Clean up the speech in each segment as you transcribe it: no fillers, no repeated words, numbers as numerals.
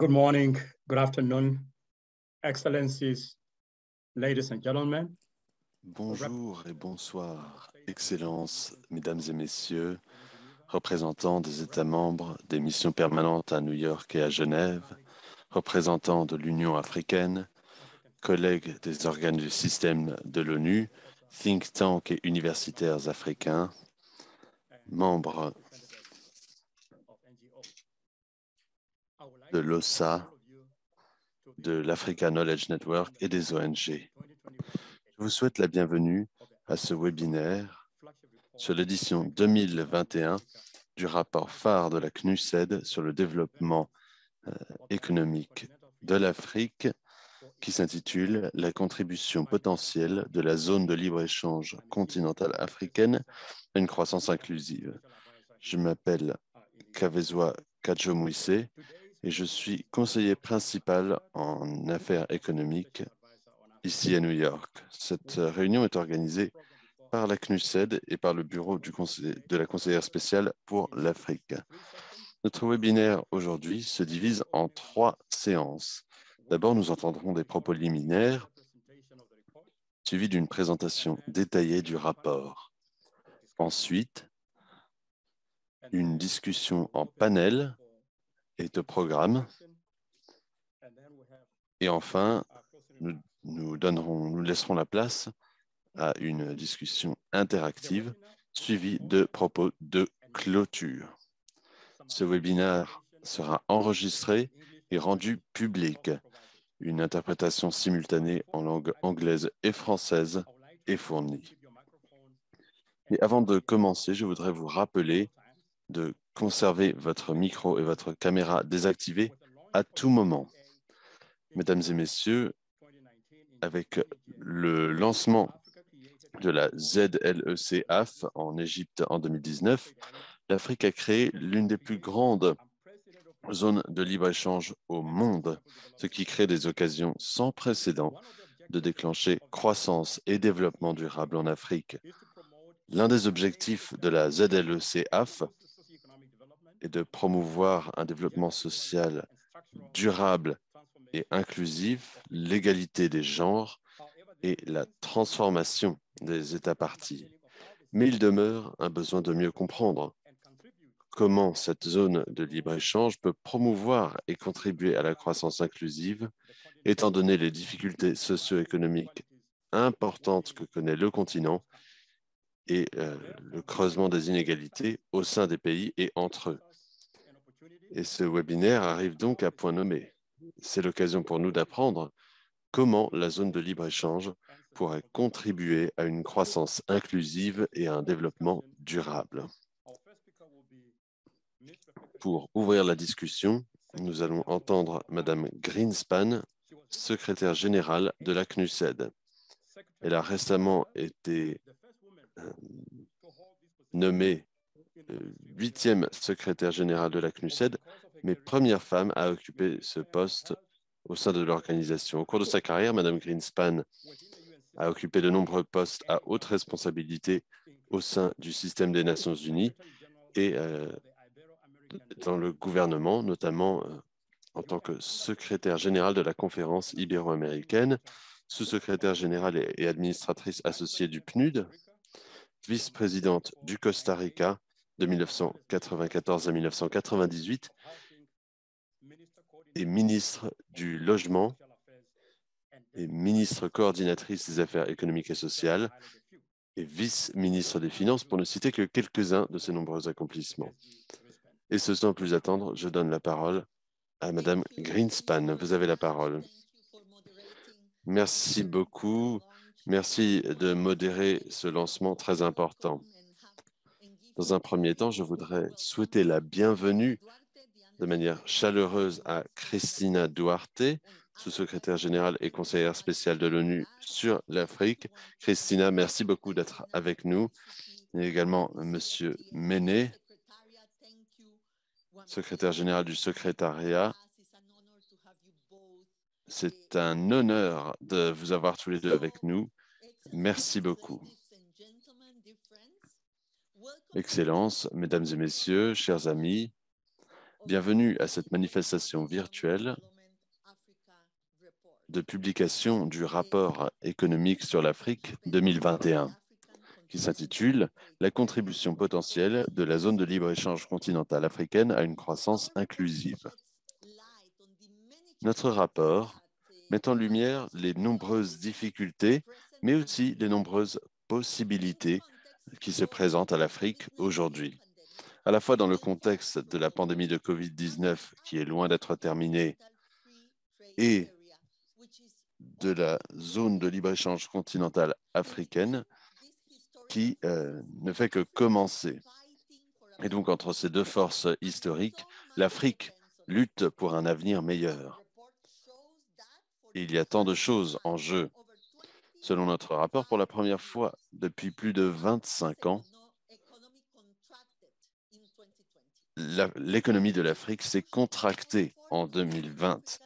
Good morning, good afternoon, Excellencies, ladies and gentlemen. Bonjour et bonsoir, Excellences, Mesdames et Messieurs, représentants des États membres, des missions permanentes à New York et à Genève, représentants de l'Union africaine, collègues des organes du système de l'ONU, think tanks et universitaires africains, membres de l'OSA, de l'Africa Knowledge Network et des ONG. Je vous souhaite la bienvenue à ce webinaire sur l'édition 2021 du rapport phare de la CNUSED sur le développement économique de l'Afrique qui s'intitule « La contribution potentielle de la zone de libre-échange continentale africaine à une croissance inclusive ». Je m'appelle Kavezwa Kadjomwisse et je suis conseiller principal en affaires économiques ici à New York. Cette réunion est organisée par la CNUSED et par le bureau de la conseillère spéciale pour l'Afrique. Notre webinaire aujourd'hui se divise en 3 séances. D'abord, nous entendrons des propos liminaires, suivis d'une présentation détaillée du rapport. Ensuite, une discussion en panel et de programme. Et enfin, nous laisserons la place à une discussion interactive suivie de propos de clôture. Ce webinaire sera enregistré et rendu public. Une interprétation simultanée en langue anglaise et française est fournie. Et avant de commencer, je voudrais vous rappeler de conserver votre micro et votre caméra désactivés à tout moment. Mesdames et messieurs, avec le lancement de la ZLECAf en Égypte en 2019, l'Afrique a créé l'une des plus grandes zones de libre-échange au monde, ce qui crée des occasions sans précédent de déclencher croissance et développement durable en Afrique. L'un des objectifs de la ZLECAf est de promouvoir un développement social durable et inclusif, l'égalité des genres et la transformation des États parties. Mais il demeure un besoin de mieux comprendre comment cette zone de libre-échange peut promouvoir et contribuer à la croissance inclusive, étant donné les difficultés socio-économiques importantes que connaît le continent et le creusement des inégalités au sein des pays et entre eux. Et ce webinaire arrive donc à point nommé. C'est l'occasion pour nous d'apprendre comment la zone de libre-échange pourrait contribuer à une croissance inclusive et à un développement durable. Pour ouvrir la discussion, nous allons entendre Madame Greenspan, secrétaire générale de la CNUSED. Elle a récemment été nommée 8e secrétaire générale de la CNUSED, mais première femme à occuper ce poste au sein de l'organisation. Au cours de sa carrière, Madame Greenspan a occupé de nombreux postes à haute responsabilité au sein du système des Nations Unies et dans le gouvernement, notamment en tant que secrétaire générale de la conférence ibéro-américaine, sous-secrétaire générale et administratrice associée du PNUD, vice-présidente du Costa Rica de 1994 à 1998 et ministre du Logement et ministre coordinatrice des Affaires économiques et sociales et vice-ministre des Finances, pour ne citer que quelques-uns de ses nombreux accomplissements. Et ce sans plus attendre, je donne la parole à Madame Greenspan. Vous avez la parole. Merci beaucoup. Merci de modérer ce lancement très important. Dans un premier temps, je voudrais souhaiter la bienvenue de manière chaleureuse à Cristina Duarte, sous-secrétaire générale et conseillère spéciale de l'ONU sur l'Afrique. Cristina, merci beaucoup d'être avec nous. Et également Monsieur Méné, secrétaire général du secrétariat. C'est un honneur de vous avoir tous les deux avec nous. Merci beaucoup. Excellences, Mesdames et Messieurs, chers amis, Bienvenue à cette manifestation virtuelle de publication du rapport économique sur l'Afrique 2021, qui s'intitule « La contribution potentielle de la zone de libre-échange continentale africaine à une croissance inclusive ». Notre rapport met en lumière les nombreuses difficultés, mais aussi les nombreuses possibilités qui se présentent à l'Afrique aujourd'hui. À la fois dans le contexte de la pandémie de Covid-19 qui est loin d'être terminée et de la zone de libre-échange continentale africaine qui ne fait que commencer. Et donc, entre ces deux forces historiques, l'Afrique lutte pour un avenir meilleur. Et il y a tant de choses en jeu. Selon notre rapport, pour la première fois depuis plus de 25 ans, l'économie de l'Afrique s'est contractée en 2020.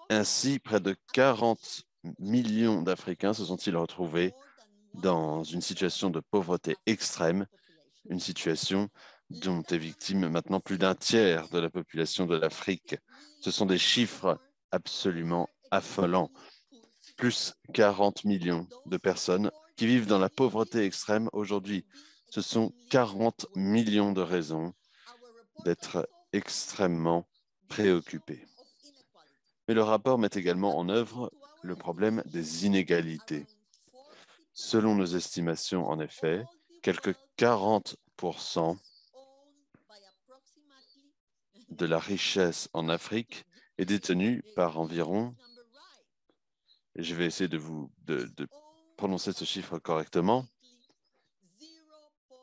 Ainsi, près de 40 millions d'Africains se sont-ils retrouvés dans une situation de pauvreté extrême, une situation dont est victime maintenant plus d'un tiers de la population de l'Afrique. Ce sont des chiffres absolument affolants. Plus 40 millions de personnes qui vivent dans la pauvreté extrême aujourd'hui. Ce sont 40 millions de raisons d'être extrêmement préoccupés. Mais le rapport met également en œuvre le problème des inégalités. Selon nos estimations, en effet, quelques 40% de la richesse en Afrique est détenue par environ, et je vais essayer de prononcer ce chiffre correctement,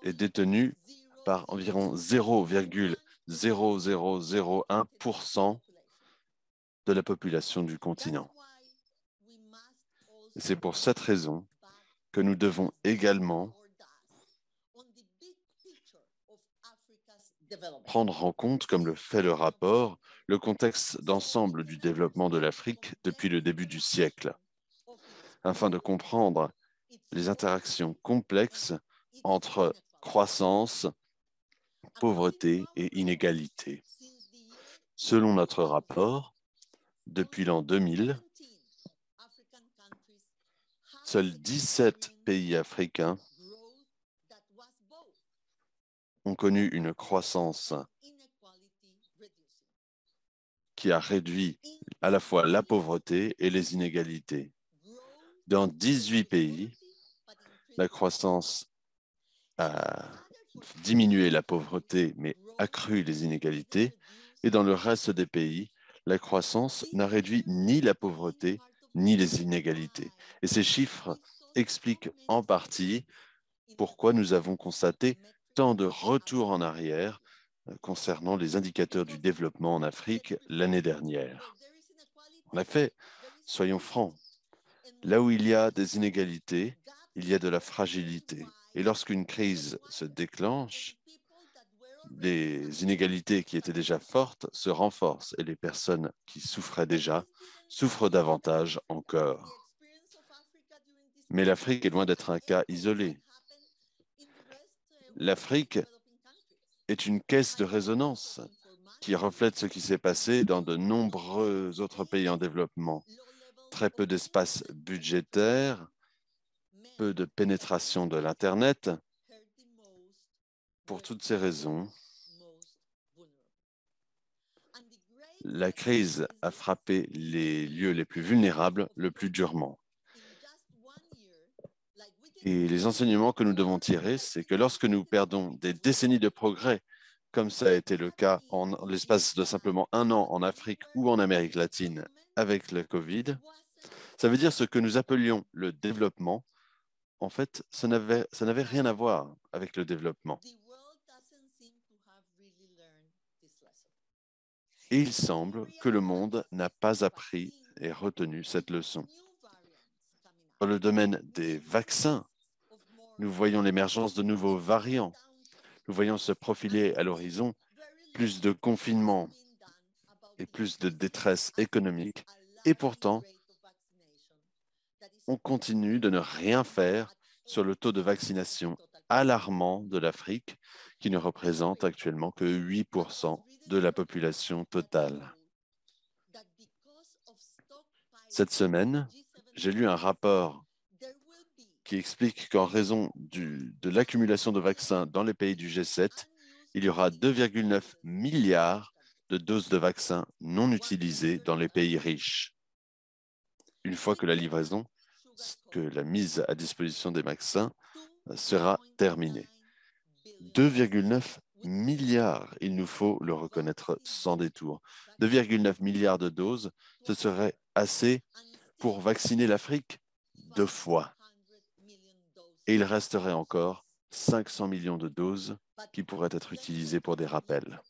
est détenue par environ 0,0001% de la population du continent. C'est pour cette raison que nous devons également prendre en compte, comme le fait le rapport, le contexte d'ensemble du développement de l'Afrique depuis le début du siècle, afin de comprendre les interactions complexes entre croissance, pauvreté et inégalité. Selon notre rapport, depuis l'an 2000, seuls 17 pays africains ont connu une croissance qui a réduit à la fois la pauvreté et les inégalités. Dans 18 pays, la croissance a diminué la pauvreté mais accru les inégalités, et dans le reste des pays, la croissance n'a réduit ni la pauvreté ni les inégalités. Et ces chiffres expliquent en partie pourquoi nous avons constaté tant de retours en arrière concernant les indicateurs du développement en Afrique l'année dernière. En effet, soyons francs, là où il y a des inégalités, il y a de la fragilité. Et lorsqu'une crise se déclenche, les inégalités qui étaient déjà fortes se renforcent et les personnes qui souffraient déjà souffrent davantage encore. Mais l'Afrique est loin d'être un cas isolé. L'Afrique est une caisse de résonance qui reflète ce qui s'est passé dans de nombreux autres pays en développement. Très peu d'espace budgétaire, peu de pénétration de l'Internet. Pour toutes ces raisons, la crise a frappé les lieux les plus vulnérables le plus durement. Et les enseignements que nous devons tirer, c'est que lorsque nous perdons des décennies de progrès, comme ça a été le cas en l'espace de simplement un an en Afrique ou en Amérique latine avec le Covid, ça veut dire ce que nous appelions le développement. En fait, ça n'avait rien à voir avec le développement. Et il semble que le monde n'a pas appris et retenu cette leçon. Dans le domaine des vaccins, nous voyons l'émergence de nouveaux variants. Nous voyons se profiler à l'horizon plus de confinement et plus de détresse économique. Et pourtant, on continue de ne rien faire sur le taux de vaccination alarmant de l'Afrique, qui ne représente actuellement que 8% de la population totale. Cette semaine, j'ai lu un rapport qui explique qu'en raison de l'accumulation de vaccins dans les pays du G7, il y aura 2,9 milliards de doses de vaccins non utilisées dans les pays riches. Une fois que la mise à disposition des vaccins sera terminée. 2,9 milliards, il nous faut le reconnaître sans détour. 2,9 milliards de doses, ce serait assez pour vacciner l'Afrique 2 fois. Et il resterait encore 500 millions de doses qui pourraient être utilisées pour des rappels.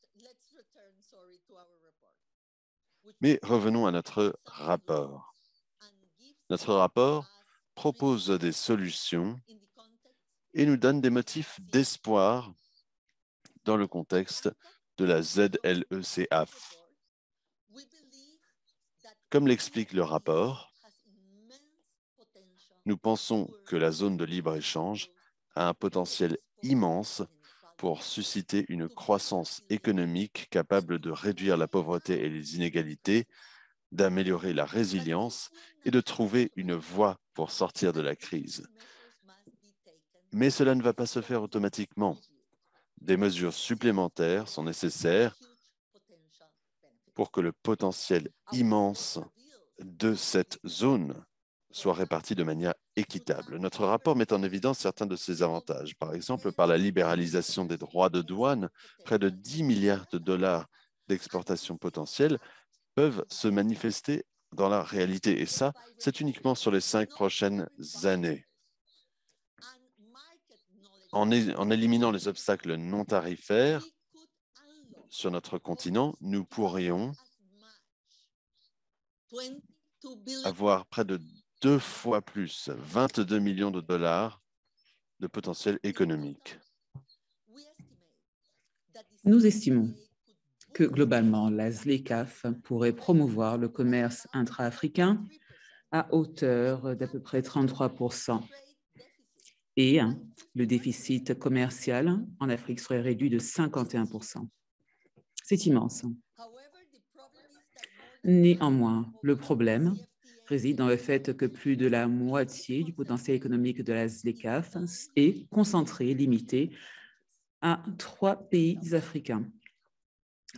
Mais revenons à notre rapport. Notre rapport propose des solutions et nous donne des motifs d'espoir dans le contexte de la ZLECAf. Comme l'explique le rapport, nous pensons que la zone de libre-échange a un potentiel immense pour susciter une croissance économique capable de réduire la pauvreté et les inégalités, d'améliorer la résilience et de trouver une voie pour sortir de la crise. Mais cela ne va pas se faire automatiquement. Des mesures supplémentaires sont nécessaires pour que le potentiel immense de cette zone soit réparti de manière équitable. Notre rapport met en évidence certains de ces avantages. Par exemple, par la libéralisation des droits de douane, près de 10 milliards de dollars d'exportation potentielle peuvent se manifester dans la réalité. Et ça, c'est uniquement sur les 5 prochaines années. En éliminant les obstacles non tarifaires sur notre continent, nous pourrions avoir près de 2 fois plus, 22 millions de dollars de potentiel économique. Nous estimons que globalement, la ZLECAf pourrait promouvoir le commerce intra-africain à hauteur d'à peu près 33%. Et le déficit commercial en Afrique serait réduit de 51%. C'est immense. Néanmoins, le problème réside dans le fait que plus de la moitié du potentiel économique de la ZLECAf est concentré, limité à 3 pays africains: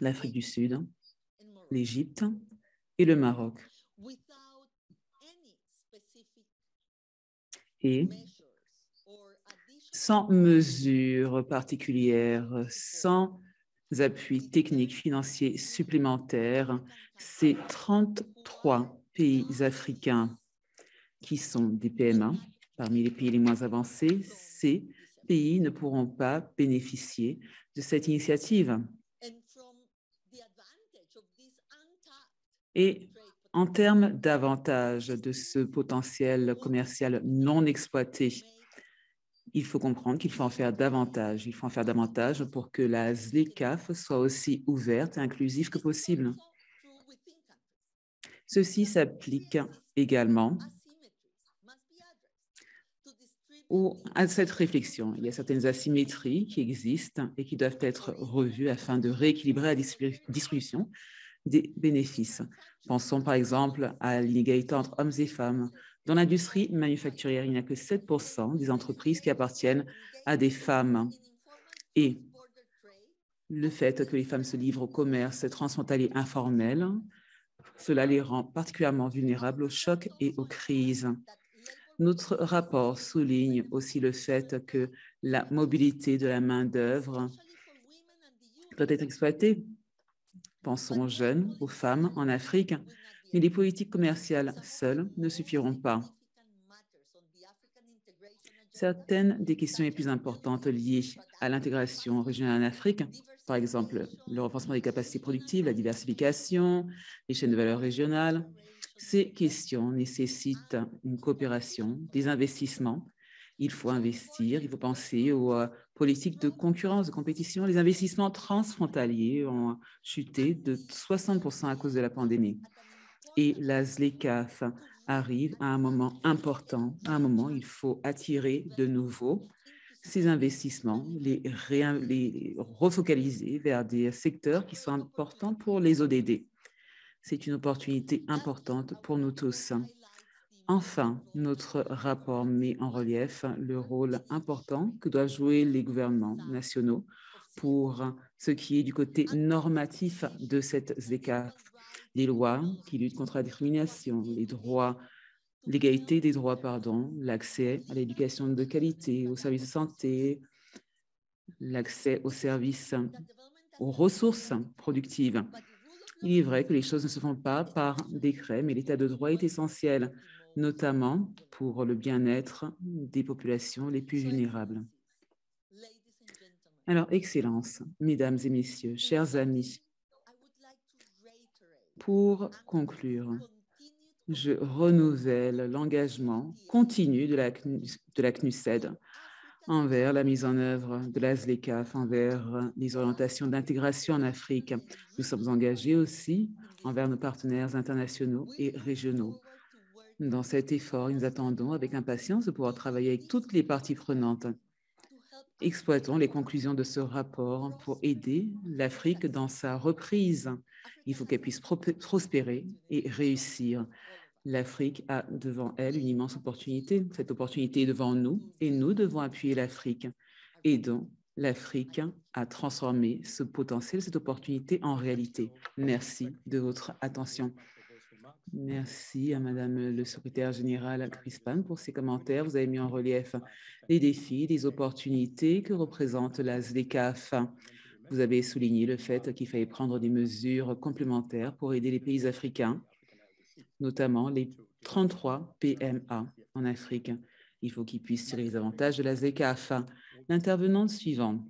l'Afrique du Sud, l'Égypte et le Maroc. Et sans mesures particulières, sans appui technique financier supplémentaire, ces 33 pays africains qui sont des PMA, parmi les pays les moins avancés, ces pays ne pourront pas bénéficier de cette initiative. Et en termes d'avantages de ce potentiel commercial non exploité, il faut comprendre qu'il faut en faire davantage. Il faut en faire davantage pour que la ZLECAf soit aussi ouverte et inclusive que possible. Ceci s'applique également à cette réflexion. Il y a certaines asymétries qui existent et qui doivent être revues afin de rééquilibrer la distribution des bénéfices. Pensons par exemple à l'inégalité entre hommes et femmes. Dans l'industrie manufacturière, il n'y a que 7% des entreprises qui appartiennent à des femmes. Et le fait que les femmes se livrent au commerce transfrontalier informel, cela les rend particulièrement vulnérables aux chocs et aux crises. Notre rapport souligne aussi le fait que la mobilité de la main-d'œuvre doit être exploitée. Pensons aux jeunes, aux femmes en Afrique, mais les politiques commerciales seules ne suffiront pas. Certaines des questions les plus importantes liées à l'intégration régionale en Afrique, par exemple le renforcement des capacités productives, la diversification, les chaînes de valeur régionales, ces questions nécessitent une coopération, des investissements. Il faut investir, il faut penser aux politiques de concurrence, de compétition. Les investissements transfrontaliers ont chuté de 60% à cause de la pandémie. Et la ZLECAf arrive à un moment important, à un moment où il faut attirer de nouveau ces investissements, les refocaliser vers des secteurs qui sont importants pour les ODD. C'est une opportunité importante pour nous tous. Enfin, notre rapport met en relief le rôle important que doivent jouer les gouvernements nationaux pour ce qui est du côté normatif de cette ZLECAf. Les lois qui luttent contre la discrimination, l'égalité des droits, l'accès à l'éducation de qualité, aux services de santé, l'accès aux services, aux ressources productives. Il est vrai que les choses ne se font pas par décret, mais l'état de droit est essentiel, notamment pour le bien-être des populations les plus vulnérables. Alors, Excellences, Mesdames et Messieurs, chers amis, pour conclure, je renouvelle l'engagement continu de la CNUSED envers la mise en œuvre de la ZLECAf, envers les orientations d'intégration en Afrique. Nous sommes engagés aussi envers nos partenaires internationaux et régionaux. Dans cet effort, nous attendons avec impatience de pouvoir travailler avec toutes les parties prenantes. Exploitons les conclusions de ce rapport pour aider l'Afrique dans sa reprise. Il faut qu'elle puisse prospérer et réussir. L'Afrique a devant elle une immense opportunité. Cette opportunité est devant nous et nous devons appuyer l'Afrique. Aidons l'Afrique à transformer ce potentiel, cette opportunité en réalité. Merci de votre attention. Merci à Madame le secrétaire général Crispan pour ses commentaires. Vous avez mis en relief les défis, les opportunités que représente la ZLECAf. Vous avez souligné le fait qu'il fallait prendre des mesures complémentaires pour aider les pays africains, notamment les 33 PMA en Afrique. Il faut qu'ils puissent tirer les avantages de la ZLECAf. L'intervenante suivante,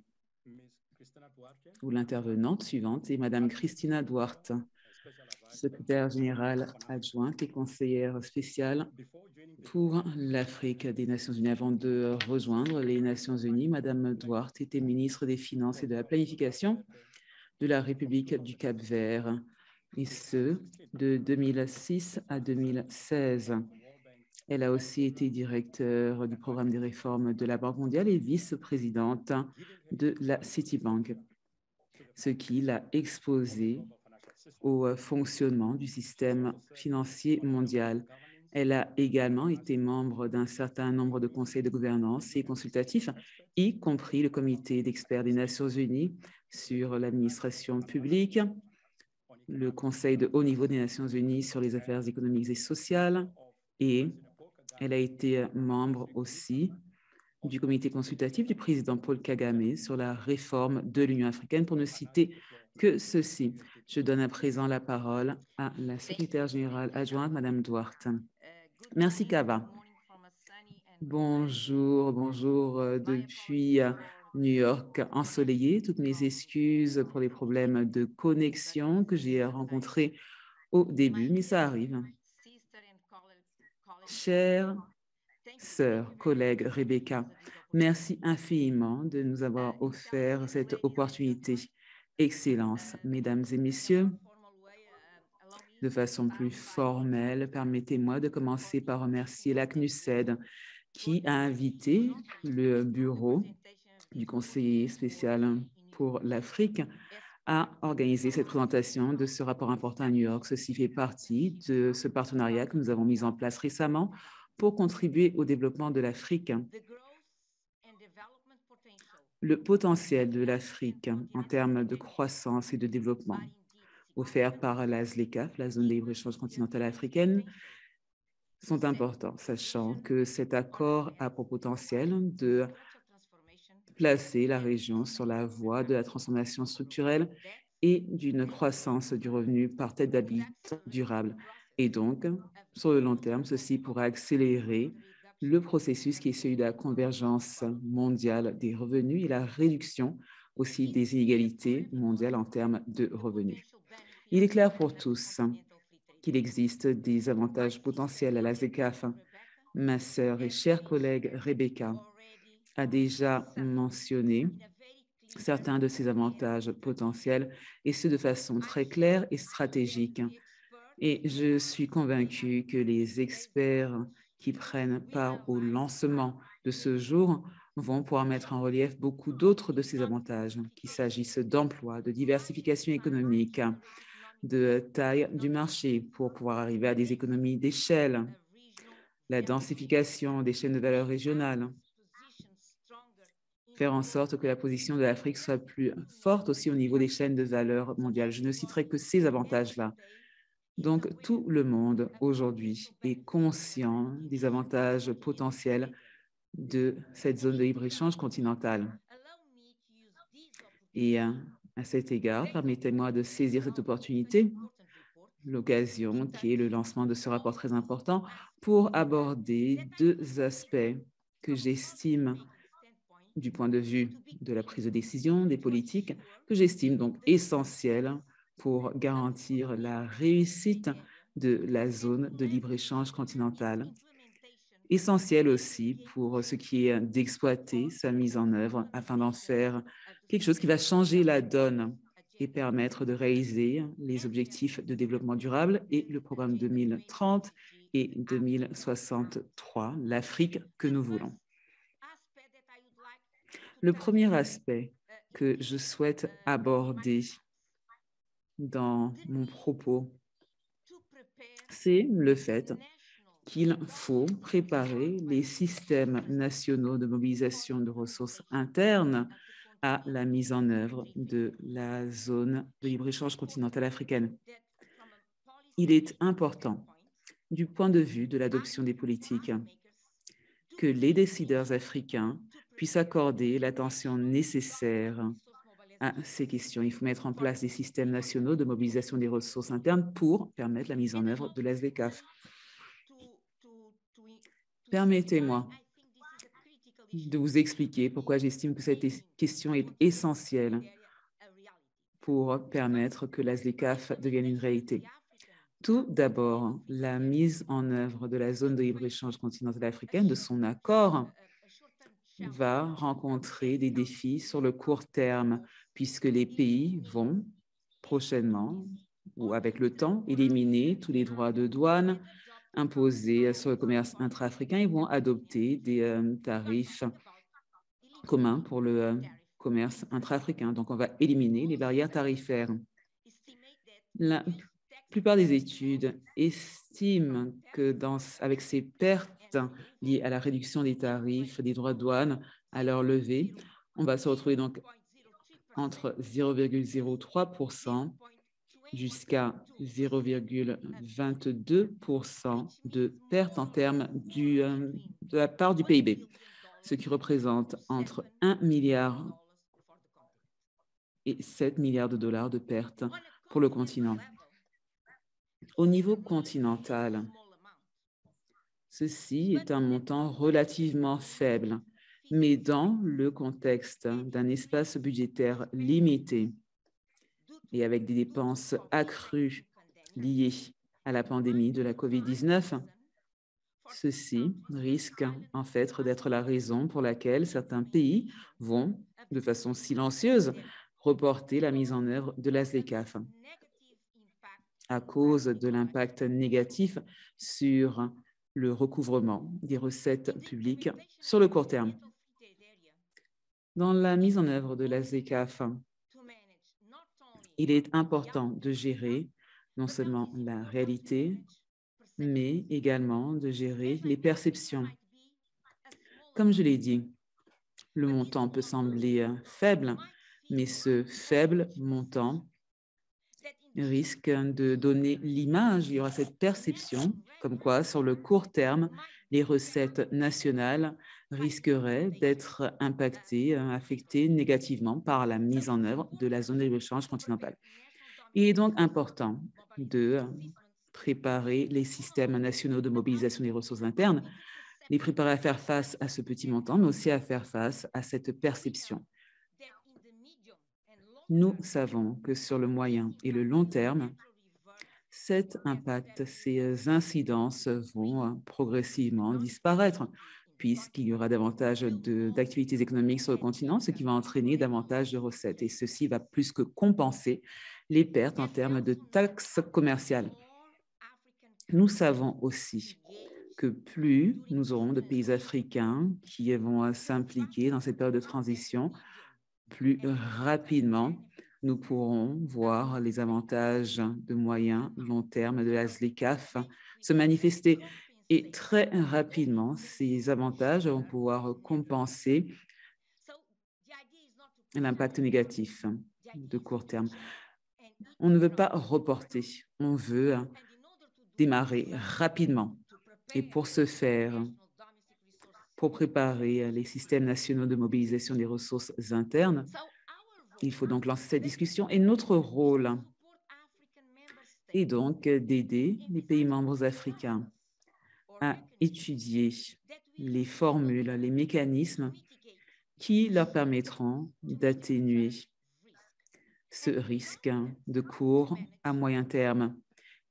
ou l'intervenante suivante est Madame Christina Duarte, secrétaire générale adjointe et conseillère spéciale pour l'Afrique des Nations Unies. Avant de rejoindre les Nations Unies, Madame Duarte était ministre des Finances et de la Planification de la République du Cap-Vert, et ce, de 2006 à 2016. Elle a aussi été directeur du programme des réformes de la Banque mondiale et vice-présidente de la Citibank, ce qui l'a exposée au fonctionnement du système financier mondial. Elle a également été membre d'un certain nombre de conseils de gouvernance et consultatifs, y compris le comité d'experts des Nations Unies sur l'administration publique, le conseil de haut niveau des Nations Unies sur les affaires économiques et sociales, et elle a été membre aussi du comité consultatif du président Paul Kagame sur la réforme de l'Union africaine, pour ne citer que ceci. Je donne à présent la parole à la secrétaire générale adjointe, Madame Duarte. Merci, Kava. Bonjour, bonjour depuis New York ensoleillé. Toutes mes excuses pour les problèmes de connexion que j'ai rencontrés au début, mais ça arrive. Chère sœur, collègue Rebecca, merci infiniment de nous avoir offert cette opportunité. Excellences, Mesdames et Messieurs, de façon plus formelle, permettez-moi de commencer par remercier la CNUSED qui a invité le bureau du conseiller spécial pour l'Afrique à organiser cette présentation de ce rapport important à New York. Ceci fait partie de ce partenariat que nous avons mis en place récemment pour contribuer au développement de l'Afrique. Le potentiel de l'Afrique en termes de croissance et de développement offert par la ZLECAf, la zone de libre-échange continentale africaine, sont importants, sachant que cet accord a pour potentiel de placer la région sur la voie de la transformation structurelle et d'une croissance du revenu par tête d'habitant durable. Et donc, sur le long terme, ceci pourra accélérer le processus qui est celui de la convergence mondiale des revenus et la réduction aussi des inégalités mondiales en termes de revenus. Il est clair pour tous qu'il existe des avantages potentiels à la ZLECAf. Ma sœur et chère collègue Rebecca a déjà mentionné certains de ces avantages potentiels, et ce de façon très claire et stratégique. Et je suis convaincue que les experts qui prennent part au lancement de ce jour vont pouvoir mettre en relief beaucoup d'autres de ces avantages, qu'il s'agisse d'emploi, de diversification économique, de taille du marché pour pouvoir arriver à des économies d'échelle, la densification des chaînes de valeur régionales, faire en sorte que la position de l'Afrique soit plus forte aussi au niveau des chaînes de valeur mondiales. Je ne citerai que ces avantages-là. Donc, tout le monde aujourd'hui est conscient des avantages potentiels de cette zone de libre-échange continentale. Et à cet égard, permettez-moi de saisir cette opportunité, l'occasion qui est le lancement de ce rapport très important, pour aborder deux aspects que j'estime, du point de vue de la prise de décision, des politiques, que j'estime donc essentiels pour garantir la réussite de la zone de libre-échange continentale. Essentiel aussi pour ce qui est d'exploiter sa mise en œuvre afin d'en faire quelque chose qui va changer la donne et permettre de réaliser les objectifs de développement durable et le programme 2030 et 2063, l'Afrique que nous voulons. Le premier aspect que je souhaite aborder dans mon propos, c'est le fait qu'il faut préparer les systèmes nationaux de mobilisation de ressources internes à la mise en œuvre de la zone de libre-échange continentale africaine. Il est important, du point de vue de l'adoption des politiques, que les décideurs africains puissent accorder l'attention nécessaire à ces questions. Il faut mettre en place des systèmes nationaux de mobilisation des ressources internes pour permettre la mise en œuvre de l'SDCAF. Permettez-moi de vous expliquer pourquoi j'estime que cette question est essentielle pour permettre que la SDCAF devienne une réalité. Tout d'abord, la mise en œuvre de la zone de libre-échange continentale africaine, de son accord, va rencontrer des défis sur le court terme, puisque les pays vont prochainement, ou avec le temps, éliminer tous les droits de douane imposés sur le commerce intra-africain et vont adopter des tarifs communs pour le commerce intra-africain. Donc, on va éliminer les barrières tarifaires. La plupart des études estiment que avec ces pertes liées à la réduction des tarifs, des droits de douane, à leur levée, on va se retrouver donc entre 0,03% jusqu'à 0,22% de pertes en termes de la part du PIB, ce qui représente entre 1 milliard et 7 milliards de dollars de pertes pour le continent. Au niveau continental, ceci est un montant relativement faible, mais dans le contexte d'un espace budgétaire limité et avec des dépenses accrues liées à la pandémie de la COVID-19, ceci risque en fait d'être la raison pour laquelle certains pays vont, de façon silencieuse, reporter la mise en œuvre de la SDCAF à cause de l'impact négatif sur le recouvrement des recettes publiques sur le court terme. Dans la mise en œuvre de la SDCAF, il est important de gérer non seulement la réalité, mais également de gérer les perceptions. Comme je l'ai dit, le montant peut sembler faible, mais ce faible montant risque de donner l'image, il y aura cette perception, comme quoi, sur le court terme, les recettes nationales risqueraient d'être impactées, affectées négativement par la mise en œuvre de la zone de libre-échange continentale. Il est donc important de préparer les systèmes nationaux de mobilisation des ressources internes, les préparer à faire face à ce petit montant, mais aussi à faire face à cette perception. Nous savons que sur le moyen et le long terme, cet impact, ces incidences vont progressivement disparaître, puisqu'il y aura davantage d'activités économiques sur le continent, ce qui va entraîner davantage de recettes. Et ceci va plus que compenser les pertes en termes de taxes commerciales. Nous savons aussi que plus nous aurons de pays africains qui vont s'impliquer dans cette période de transition, plus rapidement nous pourrons voir les avantages de moyen, long terme de la ZLECAf se manifester. Et très rapidement, ces avantages vont pouvoir compenser l'impact négatif de court terme. On ne veut pas reporter, on veut démarrer rapidement. Et pour ce faire, pour préparer les systèmes nationaux de mobilisation des ressources internes, il faut donc lancer cette discussion. Et notre rôle est donc d'aider les pays membres africains à étudier les formules, les mécanismes qui leur permettront d'atténuer ce risque de court à moyen terme.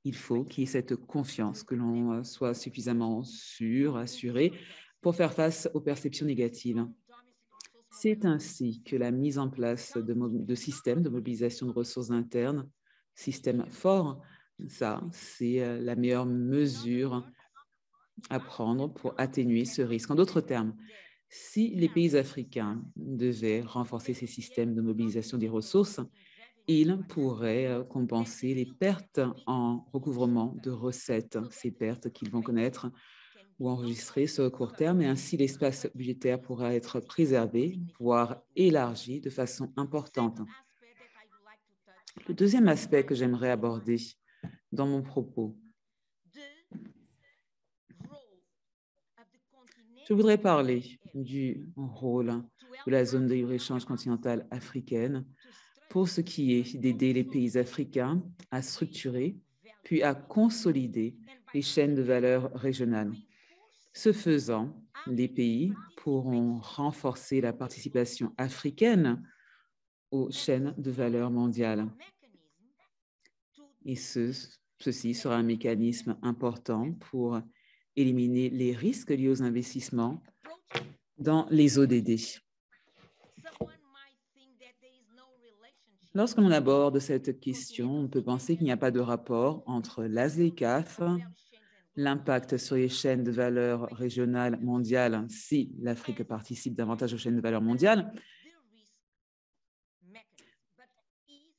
Il faut qu'il y ait cette confiance, que l'on soit suffisamment sûr, assuré, pour faire face aux perceptions négatives. C'est ainsi que la mise en place de systèmes de mobilisation de ressources internes, systèmes forts, ça, c'est la meilleure mesure à prendre pour atténuer ce risque. En d'autres termes, si les pays africains devaient renforcer ces systèmes de mobilisation des ressources, ils pourraient compenser les pertes en recouvrement de recettes, ces pertes qu'ils vont connaître ou enregistrer sur le court terme, et ainsi l'espace budgétaire pourra être préservé, voire élargi de façon importante. Le deuxième aspect que j'aimerais aborder dans mon propos, je voudrais parler du rôle de la zone de libre-échange continentale africaine pour ce qui est d'aider les pays africains à structurer puis à consolider les chaînes de valeur régionales. Ce faisant, les pays pourront renforcer la participation africaine aux chaînes de valeur mondiales. Et ceci sera un mécanisme important pour éliminer les risques liés aux investissements dans les ODD. Lorsque l'on aborde cette question, on peut penser qu'il n'y a pas de rapport entre la ZLECAf, l'impact sur les chaînes de valeur régionales mondiales si l'Afrique participe davantage aux chaînes de valeur mondiales,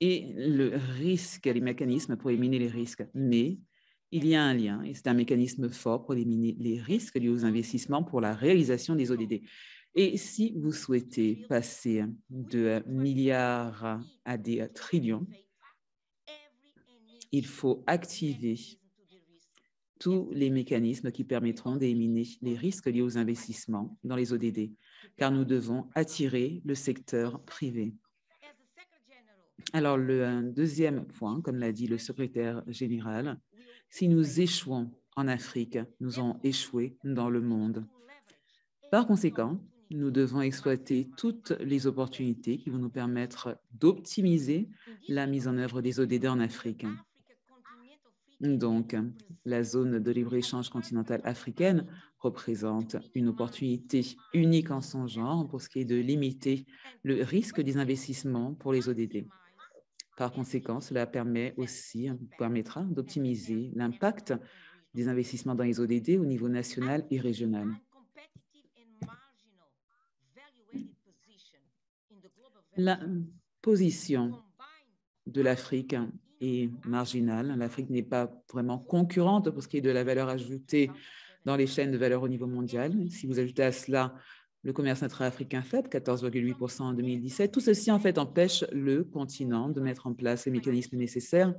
et le risque, les mécanismes pour éliminer les risques. Mais il y a un lien, et c'est un mécanisme fort pour éliminer les risques liés aux investissements pour la réalisation des ODD. Et si vous souhaitez passer de milliards à des trillions, il faut activer tous les mécanismes qui permettront d'éliminer les risques liés aux investissements dans les ODD, car nous devons attirer le secteur privé. Alors, le deuxième point, comme l'a dit le secrétaire général, si nous échouons en Afrique, nous allons échouer dans le monde. Par conséquent, nous devons exploiter toutes les opportunités qui vont nous permettre d'optimiser la mise en œuvre des ODD en Afrique. Donc, la zone de libre-échange continentale africaine représente une opportunité unique en son genre pour ce qui est de limiter le risque des investissements pour les ODD. Par conséquent, cela permettra d'optimiser l'impact des investissements dans les ODD au niveau national et régional. La position de l'Afrique est marginale. L'Afrique n'est pas vraiment concurrente pour ce qui est de la valeur ajoutée dans les chaînes de valeur au niveau mondial. Si vous ajoutez à cela le commerce intra-africain faible, 14,8% en 2017, tout ceci en fait empêche le continent de mettre en place les mécanismes nécessaires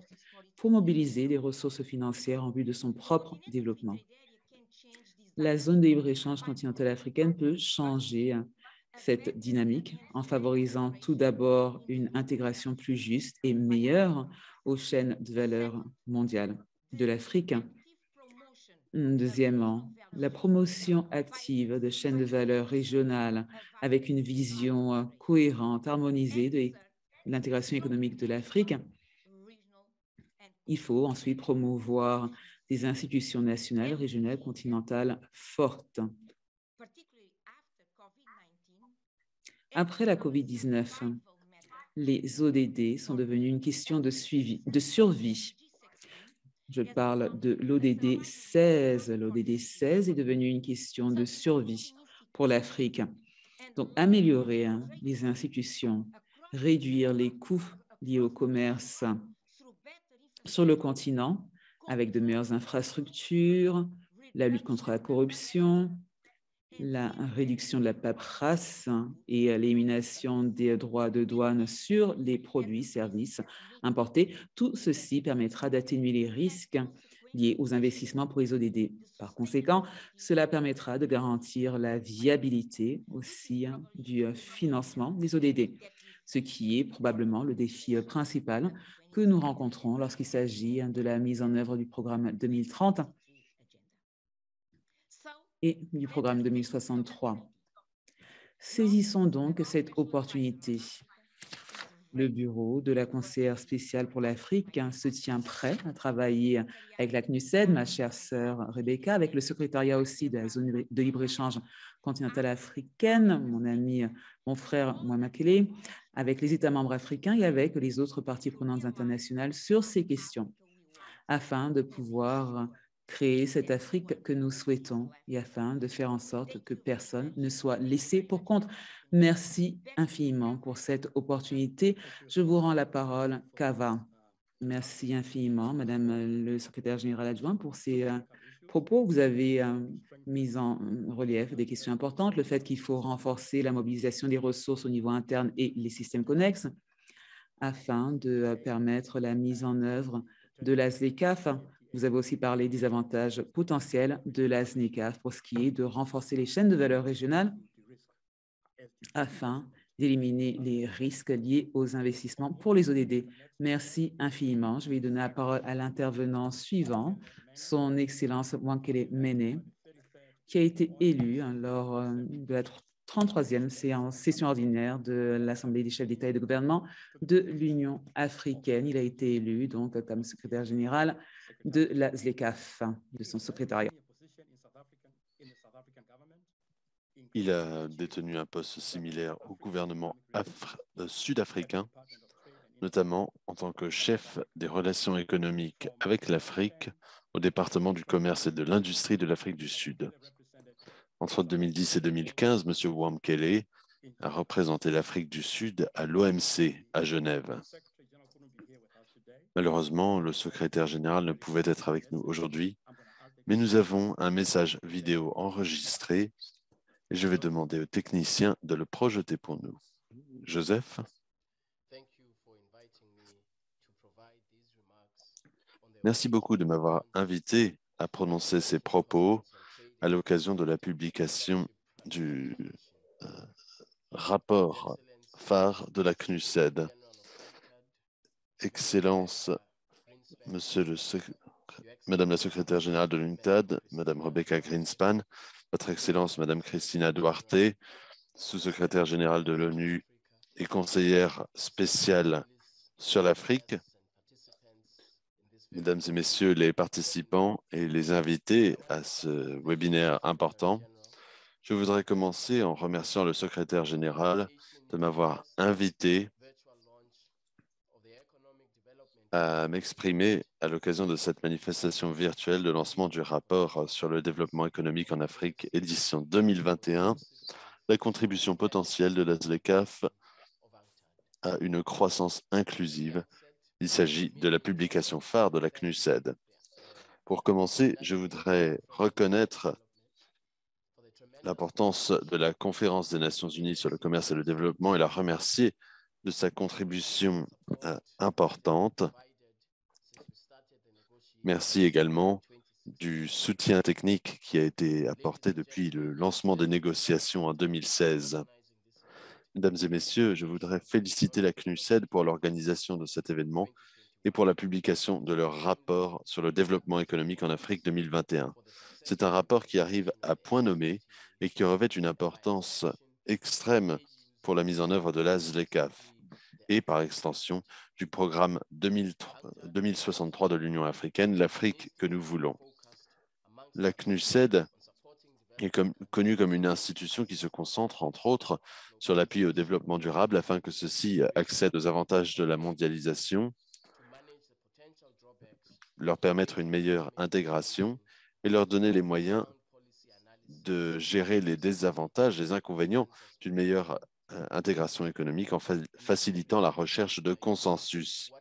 pour mobiliser les ressources financières en vue de son propre développement. La zone de libre-échange continentale africaine peut changer cette dynamique en favorisant tout d'abord une intégration plus juste et meilleure aux chaînes de valeur mondiales de l'Afrique. Deuxièmement, la promotion active de chaînes de valeur régionales avec une vision cohérente, harmonisée de l'intégration économique de l'Afrique. Il faut ensuite promouvoir des institutions nationales, régionales, continentales fortes. Après la COVID-19, les ODD sont devenus une question de survie. Je parle de l'ODD 16. L'ODD 16 est devenu une question de survie pour l'Afrique. Donc, améliorer les institutions, réduire les coûts liés au commerce sur le continent avec de meilleures infrastructures, la lutte contre la corruption, la réduction de la paperasse et l'élimination des droits de douane sur les produits, services importés. Tout ceci permettra d'atténuer les risques liés aux investissements pour les ODD. Par conséquent, cela permettra de garantir la viabilité aussi du financement des ODD, ce qui est probablement le défi principal que nous rencontrons lorsqu'il s'agit de la mise en œuvre du programme 2030 et du programme 2063. Saisissons donc cette opportunité. Le bureau de la conseillère spéciale pour l'Afrique se tient prêt à travailler avec la CNUSED, ma chère sœur Rebecca, avec le secrétariat aussi de la zone de libre-échange continentale africaine, mon ami, mon frère Mouamakele, avec les États membres africains et avec les autres parties prenantes internationales sur ces questions, afin de pouvoir créer cette Afrique que nous souhaitons et afin de faire en sorte que personne ne soit laissé pour compte. Merci infiniment pour cette opportunité. Je vous rends la parole, Kava. Merci infiniment, Madame le secrétaire général adjoint, pour ces propos. Vous avez mis en relief des questions importantes, le fait qu'il faut renforcer la mobilisation des ressources au niveau interne et les systèmes connexes afin de permettre la mise en œuvre de la ZLECAf. Vous avez aussi parlé des avantages potentiels de la ZLECAf pour ce qui est de renforcer les chaînes de valeur régionales afin d'éliminer les risques liés aux investissements pour les ODD. Merci infiniment. Je vais donner la parole à l'intervenant suivant, son Excellence Mouamakele Mene, qui a été élu lors de la 33e session ordinaire de l'Assemblée des chefs d'État et de gouvernement de l'Union africaine. Il a été élu donc comme secrétaire général de la ZLECAf, de son secrétariat. Il a détenu un poste similaire au gouvernement sud-africain, notamment en tant que chef des relations économiques avec l'Afrique au département du commerce et de l'industrie de l'Afrique du Sud. Entre 2010 et 2015, M. Mouamakele a représenté l'Afrique du Sud à l'OMC à Genève. Malheureusement, le secrétaire général ne pouvait être avec nous aujourd'hui, mais nous avons un message vidéo enregistré et je vais demander au technicien de le projeter pour nous. Joseph? Merci beaucoup de m'avoir invité à prononcer ces propos à l'occasion de la publication du rapport phare de la CNUSED. Excellence, Madame la secrétaire générale de l'UNCTAD, Madame Rebecca Greenspan, Votre Excellence, Madame Cristina Duarte, sous-secrétaire générale de l'ONU et conseillère spéciale sur l'Afrique, Mesdames et Messieurs les participants et les invités à ce webinaire important, je voudrais commencer en remerciant le secrétaire général de m'avoir invité à m'exprimer à l'occasion de cette manifestation virtuelle de lancement du rapport sur le développement économique en Afrique, édition 2021, la contribution potentielle de la ZLECAf à une croissance inclusive. Il s'agit de la publication phare de la CNUSED. Pour commencer, je voudrais reconnaître l'importance de la Conférence des Nations Unies sur le commerce et le développement et la remercier de sa contribution importante. Merci également du soutien technique qui a été apporté depuis le lancement des négociations en 2016. Mesdames et Messieurs, je voudrais féliciter la CNUSED pour l'organisation de cet événement et pour la publication de leur rapport sur le développement économique en Afrique 2021. C'est un rapport qui arrive à point nommé et qui revêt une importance extrême pour la mise en œuvre de la ZLECAf et par extension du programme 2063 de l'Union africaine, l'Afrique que nous voulons. La CNUSED est connue comme une institution qui se concentre, entre autres, sur l'appui au développement durable afin que ceux-ci accèdent aux avantages de la mondialisation, leur permettre une meilleure intégration et leur donner les moyens de gérer les désavantages, les inconvénients d'une meilleure intégration économique en facilitant la recherche de consensus.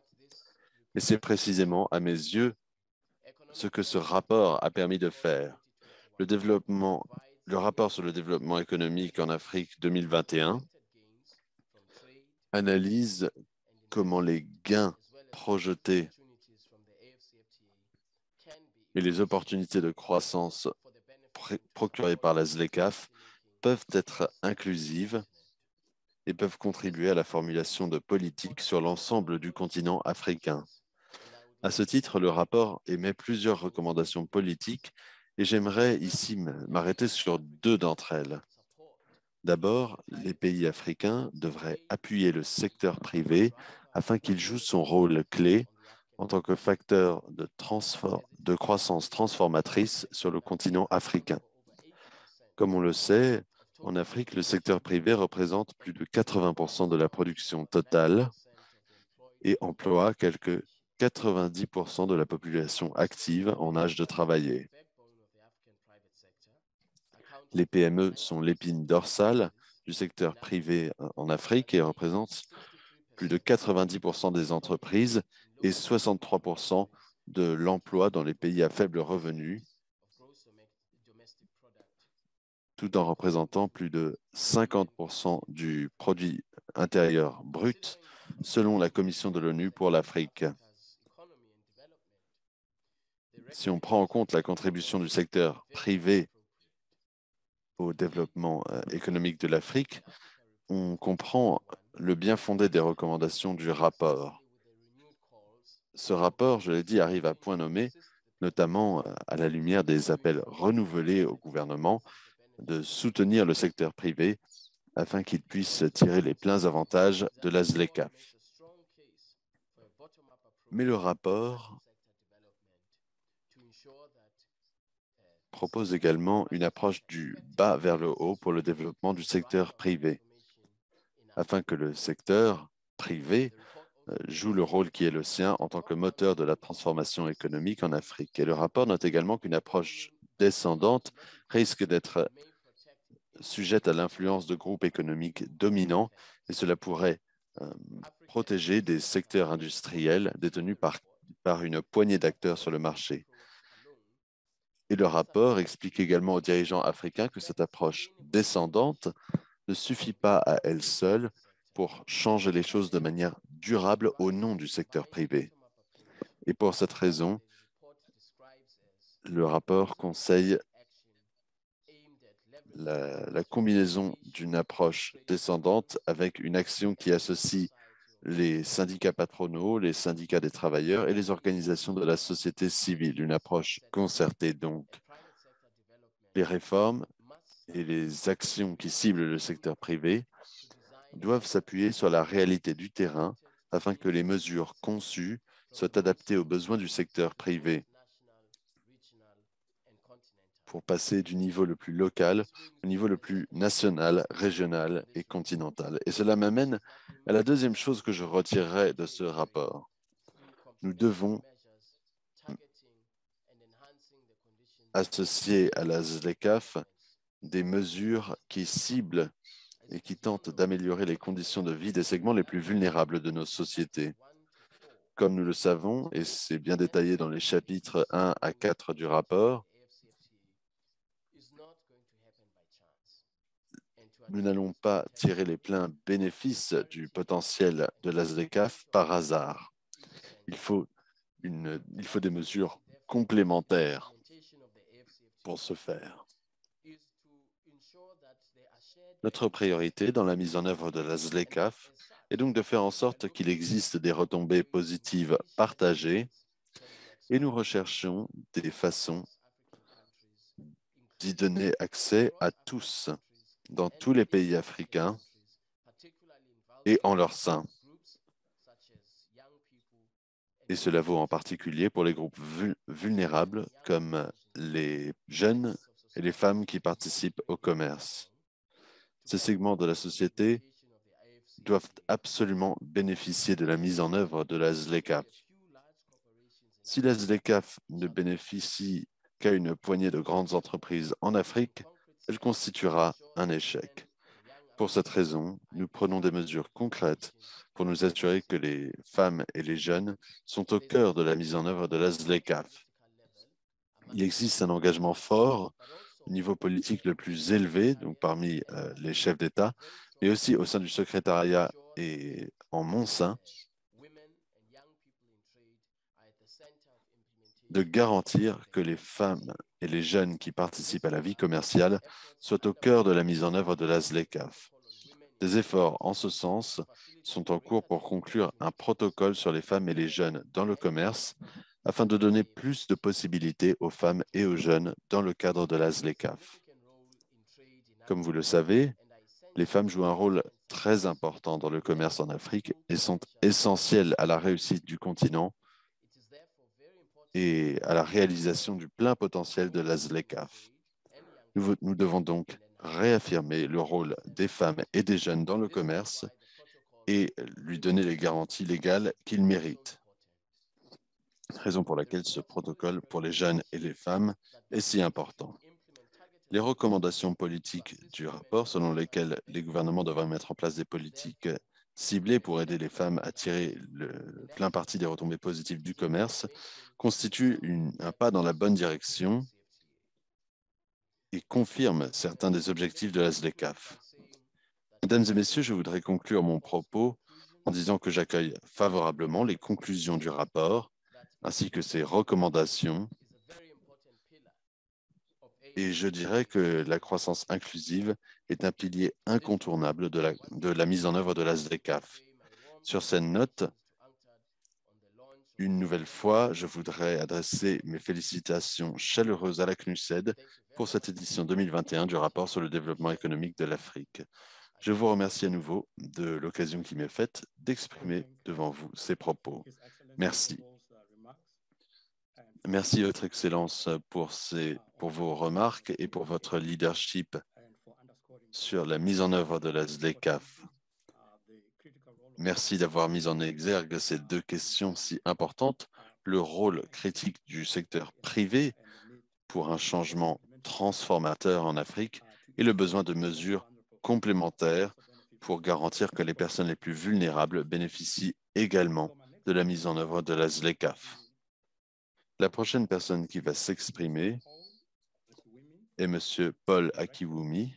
Et c'est précisément, à mes yeux, ce que ce rapport a permis de faire. Le rapport sur le développement économique en Afrique 2021 analyse comment les gains projetés et les opportunités de croissance procurées par la ZLECAf peuvent être inclusives et peuvent contribuer à la formulation de politiques sur l'ensemble du continent africain. À ce titre, le rapport émet plusieurs recommandations politiques et j'aimerais ici m'arrêter sur deux d'entre elles. D'abord, les pays africains devraient appuyer le secteur privé afin qu'il joue son rôle clé en tant que facteur de croissance transformatrice sur le continent africain. Comme on le sait, en Afrique, le secteur privé représente plus de 80% de la production totale et emploie quelques 90% de la population active en âge de travailler. Les PME sont l'épine dorsale du secteur privé en Afrique et représentent plus de 90% des entreprises et 63% de l'emploi dans les pays à faible revenu, tout en représentant plus de 50% du produit intérieur brut, selon la Commission de l'ONU pour l'Afrique. Si on prend en compte la contribution du secteur privé au développement économique de l'Afrique, on comprend le bien fondé des recommandations du rapport. Ce rapport, je l'ai dit, arrive à point nommé, notamment à la lumière des appels renouvelés au gouvernement de soutenir le secteur privé afin qu'il puisse tirer les pleins avantages de la ZLECAf. Mais le rapport propose également une approche du bas vers le haut pour le développement du secteur privé, afin que le secteur privé joue le rôle qui est le sien en tant que moteur de la transformation économique en Afrique. Et le rapport note également qu'une approche descendante risque d'être sujette à l'influence de groupes économiques dominants et cela pourrait protéger des secteurs industriels détenus par une poignée d'acteurs sur le marché. Et le rapport explique également aux dirigeants africains que cette approche descendante ne suffit pas à elle seule pour changer les choses de manière durable au nom du secteur privé. Et pour cette raison, le rapport conseille la combinaison d'une approche descendante avec une action qui associe les syndicats patronaux, les syndicats des travailleurs et les organisations de la société civile. Une approche concertée donc. Les réformes et les actions qui ciblent le secteur privé doivent s'appuyer sur la réalité du terrain afin que les mesures conçues soient adaptées aux besoins du secteur privé pour passer du niveau le plus local au niveau le plus national, régional et continental. Et cela m'amène à la deuxième chose que je retirerai de ce rapport. Nous devons associer à la ZLECAf des mesures qui ciblent et qui tentent d'améliorer les conditions de vie des segments les plus vulnérables de nos sociétés. Comme nous le savons, et c'est bien détaillé dans les chapitres 1 à 4 du rapport, nous n'allons pas tirer les pleins bénéfices du potentiel de la ZLECAf par hasard. Il faut des mesures complémentaires pour ce faire. Notre priorité dans la mise en œuvre de la ZLECAf est donc de faire en sorte qu'il existe des retombées positives partagées et nous recherchons des façons d'y donner accès à tous dans tous les pays africains et en leur sein. Et cela vaut en particulier pour les groupes vulnérables comme les jeunes et les femmes qui participent au commerce. Ces segments de la société doivent absolument bénéficier de la mise en œuvre de la ZLECAf. Si la ZLECAf ne bénéficie qu'à une poignée de grandes entreprises en Afrique, elle constituera un échec. Pour cette raison, nous prenons des mesures concrètes pour nous assurer que les femmes et les jeunes sont au cœur de la mise en œuvre de la ZLECAf. Il existe un engagement fort au niveau politique le plus élevé, donc parmi les chefs d'État, mais aussi au sein du secrétariat et en mon sein, de garantir que les femmes et les jeunes qui participent à la vie commerciale soient au cœur de la mise en œuvre de la ZLECAf. Des efforts en ce sens sont en cours pour conclure un protocole sur les femmes et les jeunes dans le commerce afin de donner plus de possibilités aux femmes et aux jeunes dans le cadre de la ZLECAf. Comme vous le savez, les femmes jouent un rôle très important dans le commerce en Afrique et sont essentielles à la réussite du continent et à la réalisation du plein potentiel de la ZLECAf. Nous devons donc réaffirmer le rôle des femmes et des jeunes dans le commerce et lui donner les garanties légales qu'ils méritent. Raison pour laquelle ce protocole pour les jeunes et les femmes est si important. Les recommandations politiques du rapport, selon lesquelles les gouvernements devraient mettre en place des politiques ciblées pour aider les femmes à tirer le plein parti des retombées positives du commerce, constituent un pas dans la bonne direction et confirment certains des objectifs de la ZLECAf. Mesdames et messieurs, je voudrais conclure mon propos en disant que j'accueille favorablement les conclusions du rapport ainsi que ses recommandations. Et je dirais que la croissance inclusive est un pilier incontournable de la mise en œuvre de la ZLECAf. Sur cette note, une nouvelle fois, je voudrais adresser mes félicitations chaleureuses à la CNUSED pour cette édition 2021 du rapport sur le développement économique de l'Afrique. Je vous remercie à nouveau de l'occasion qui m'est faite d'exprimer devant vous ces propos. Merci. Merci, Votre Excellence, pour vos remarques et pour votre leadership sur la mise en œuvre de la ZLECAf. Merci d'avoir mis en exergue ces deux questions si importantes, le rôle critique du secteur privé pour un changement transformateur en Afrique et le besoin de mesures complémentaires pour garantir que les personnes les plus vulnérables bénéficient également de la mise en œuvre de la ZLECAf. La prochaine personne qui va s'exprimer est M. Paul Akiwumi,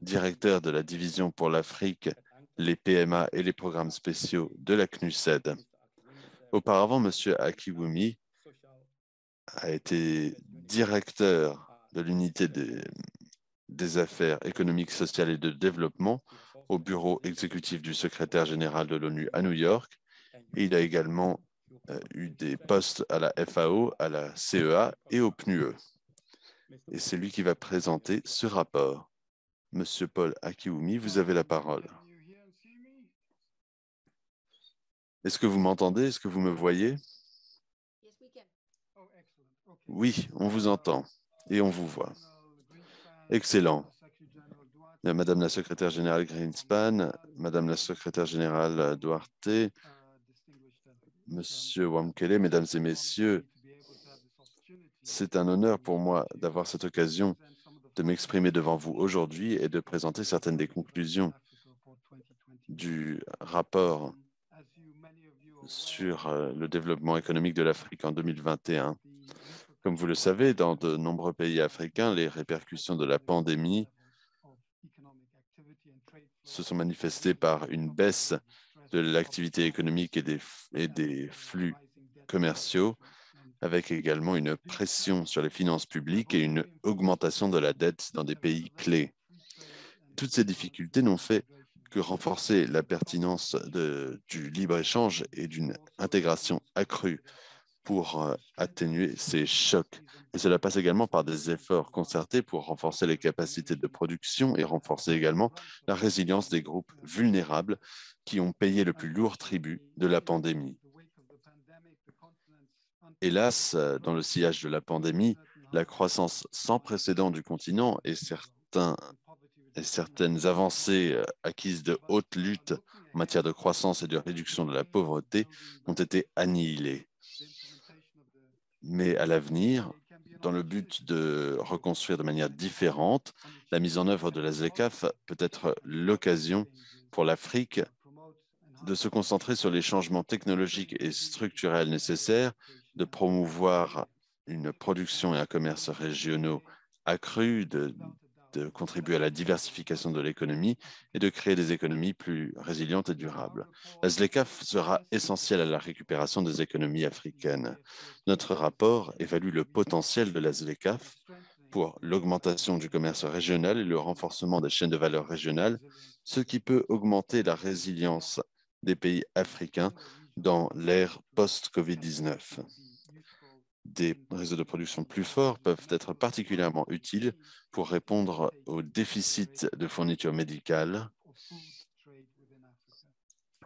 directeur de la division pour l'Afrique, les PMA et les programmes spéciaux de la CNUSED. Auparavant, M. Akiwumi a été directeur de l'unité des affaires économiques, sociales et de développement au bureau exécutif du secrétaire général de l'ONU à New York. Et il a également eu des postes à la FAO, à la CEA et au PNUE. Et c'est lui qui va présenter ce rapport. Monsieur Paul Akiwumi, vous avez la parole. Est-ce que vous m'entendez? Est-ce que vous me voyez? Oui, on vous entend et on vous voit. Excellent. Madame la secrétaire générale Greenspan, Madame la secrétaire générale Duarte, Monsieur Wamkele, Mesdames et Messieurs, c'est un honneur pour moi d'avoir cette occasion de m'exprimer devant vous aujourd'hui et de présenter certaines des conclusions du rapport sur le développement économique de l'Afrique en 2021. Comme vous le savez, dans de nombreux pays africains, les répercussions de la pandémie se sont manifestées par une baisse de l'activité économique et des flux commerciaux, avec également une pression sur les finances publiques et une augmentation de la dette dans des pays clés. Toutes ces difficultés n'ont fait que renforcer la pertinence du libre-échange et d'une intégration accrue pour atténuer ces chocs. Et cela passe également par des efforts concertés pour renforcer les capacités de production et renforcer également la résilience des groupes vulnérables qui ont payé le plus lourd tribut de la pandémie. Hélas, dans le sillage de la pandémie, la croissance sans précédent du continent et certaines avancées acquises de haute lutte en matière de croissance et de réduction de la pauvreté ont été annihilées. Mais à l'avenir, dans le but de reconstruire de manière différente, la mise en œuvre de la ZLECAf peut être l'occasion pour l'Afrique de se concentrer sur les changements technologiques et structurels nécessaires, de promouvoir une production et un commerce régionaux accrus, de contribuer à la diversification de l'économie et de créer des économies plus résilientes et durables. La ZLECAf sera essentielle à la récupération des économies africaines. Notre rapport évalue le potentiel de la ZLECAf pour l'augmentation du commerce régional et le renforcement des chaînes de valeur régionales, ce qui peut augmenter la résilience des pays africains dans l'ère post-Covid-19. Des réseaux de production plus forts peuvent être particulièrement utiles pour répondre aux déficits de fournitures médicales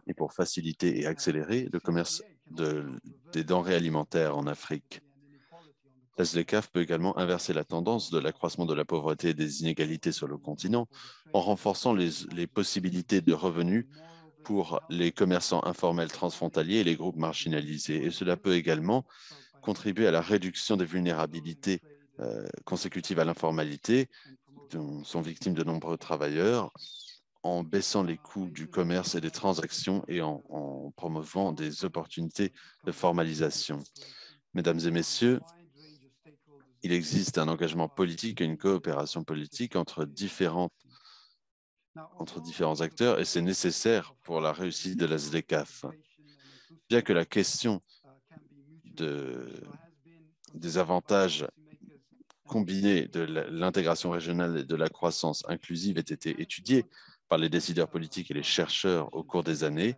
et pour faciliter et accélérer le commerce des denrées alimentaires en Afrique. La ZLECAf peut également inverser la tendance de l'accroissement de la pauvreté et des inégalités sur le continent en renforçant les possibilités de revenus pour les commerçants informels transfrontaliers et les groupes marginalisés. Et cela peut également contribuer à la réduction des vulnérabilités consécutives à l'informalité dont sont victimes de nombreux travailleurs en baissant les coûts du commerce et des transactions et en promouvant des opportunités de formalisation. Mesdames et messieurs, il existe un engagement politique et une coopération politique entre différents acteurs et c'est nécessaire pour la réussite de la ZLECAf. Bien que la question des avantages combinés de l'intégration régionale et de la croissance inclusive ait été étudiée par les décideurs politiques et les chercheurs au cours des années,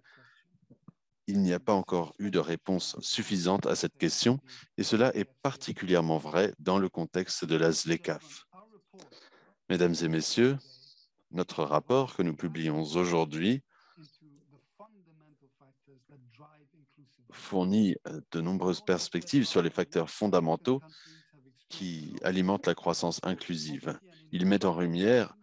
il n'y a pas encore eu de réponse suffisante à cette question et cela est particulièrement vrai dans le contexte de la ZLECAf. Mesdames et messieurs, notre rapport que nous publions aujourd'hui fournit de nombreuses perspectives sur les facteurs fondamentaux qui alimentent la croissance inclusive. Il met en lumière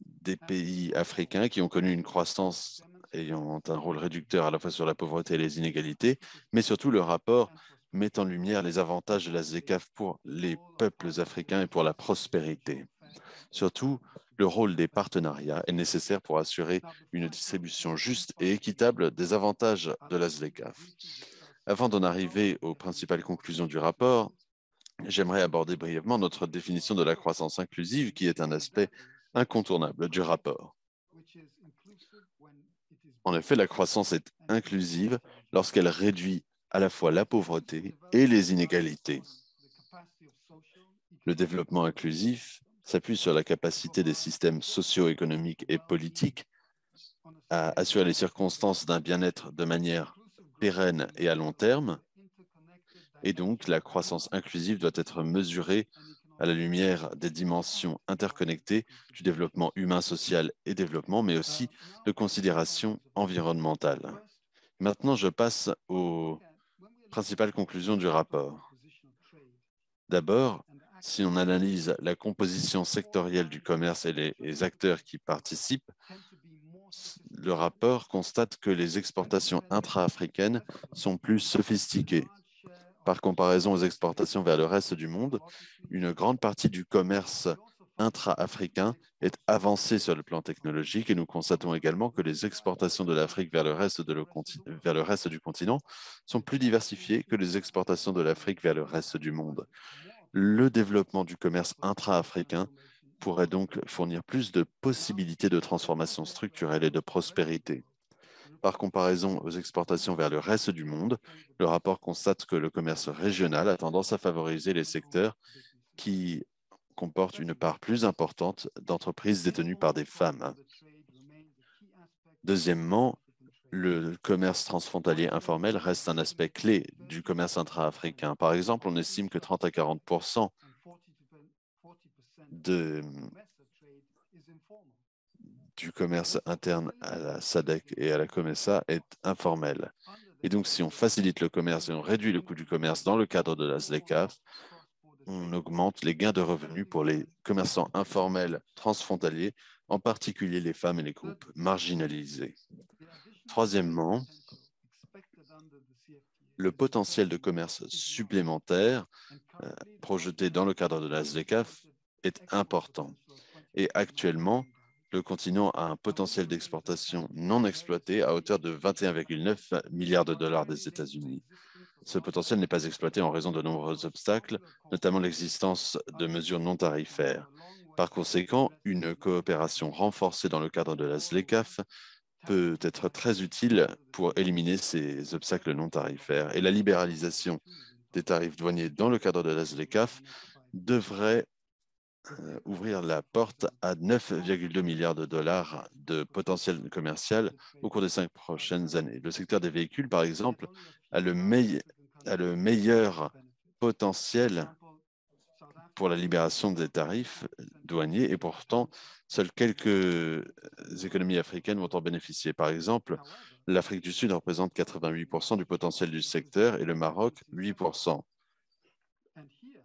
des pays africains qui ont connu une croissance ayant un rôle réducteur à la fois sur la pauvreté et les inégalités, mais surtout le rapport met en lumière les avantages de la ZLECAf pour les peuples africains et pour la prospérité. Surtout, le rôle des partenariats est nécessaire pour assurer une distribution juste et équitable des avantages de la ZLECAf. Avant d'en arriver aux principales conclusions du rapport, j'aimerais aborder brièvement notre définition de la croissance inclusive, qui est un aspect incontournable du rapport. En effet, la croissance est inclusive lorsqu'elle réduit à la fois la pauvreté et les inégalités. Le développement inclusif s'appuie sur la capacité des systèmes socio-économiques et politiques à assurer les circonstances d'un bien-être de manière pérenne et à long terme. Et donc, la croissance inclusive doit être mesurée à la lumière des dimensions interconnectées du développement humain, social et développement, mais aussi de considérations environnementales. Maintenant, je passe aux principales conclusions du rapport. D'abord, si on analyse la composition sectorielle du commerce et les acteurs qui participent, le rapport constate que les exportations intra-africaines sont plus sophistiquées. Par comparaison aux exportations vers le reste du monde, une grande partie du commerce intra-africain est avancée sur le plan technologique et nous constatons également que les exportations de l'Afrique vers le reste du continent sont plus diversifiées que les exportations de l'Afrique vers le reste du monde. Le développement du commerce intra-africain pourrait donc fournir plus de possibilités de transformation structurelle et de prospérité. Par comparaison aux exportations vers le reste du monde, le rapport constate que le commerce régional a tendance à favoriser les secteurs qui comportent une part plus importante d'entreprises détenues par des femmes. Deuxièmement, le commerce transfrontalier informel reste un aspect clé du commerce intra-africain. Par exemple, on estime que 30 à 40% du commerce interne à la SADC et à la COMESA est informel. Et donc, si on facilite le commerce et on réduit le coût du commerce dans le cadre de la ZLECAf, on augmente les gains de revenus pour les commerçants informels transfrontaliers, en particulier les femmes et les groupes marginalisés. Troisièmement, le potentiel de commerce supplémentaire projeté dans le cadre de la ZLECAf est important. Et actuellement, le continent a un potentiel d'exportation non exploité à hauteur de 21,9 milliards de dollars des États-Unis. Ce potentiel n'est pas exploité en raison de nombreux obstacles, notamment l'existence de mesures non tarifaires. Par conséquent, une coopération renforcée dans le cadre de la ZLECAf peut être très utile pour éliminer ces obstacles non tarifaires. Et la libéralisation des tarifs douaniers dans le cadre de la ZLECAf devrait ouvrir la porte à 9,2 milliards de dollars de potentiel commercial au cours des 5 prochaines années. Le secteur des véhicules, par exemple, a le meilleur potentiel pour la libération des tarifs douaniers et pourtant, seules quelques économies africaines vont en bénéficier. Par exemple, l'Afrique du Sud représente 88% du potentiel du secteur et le Maroc, 8%.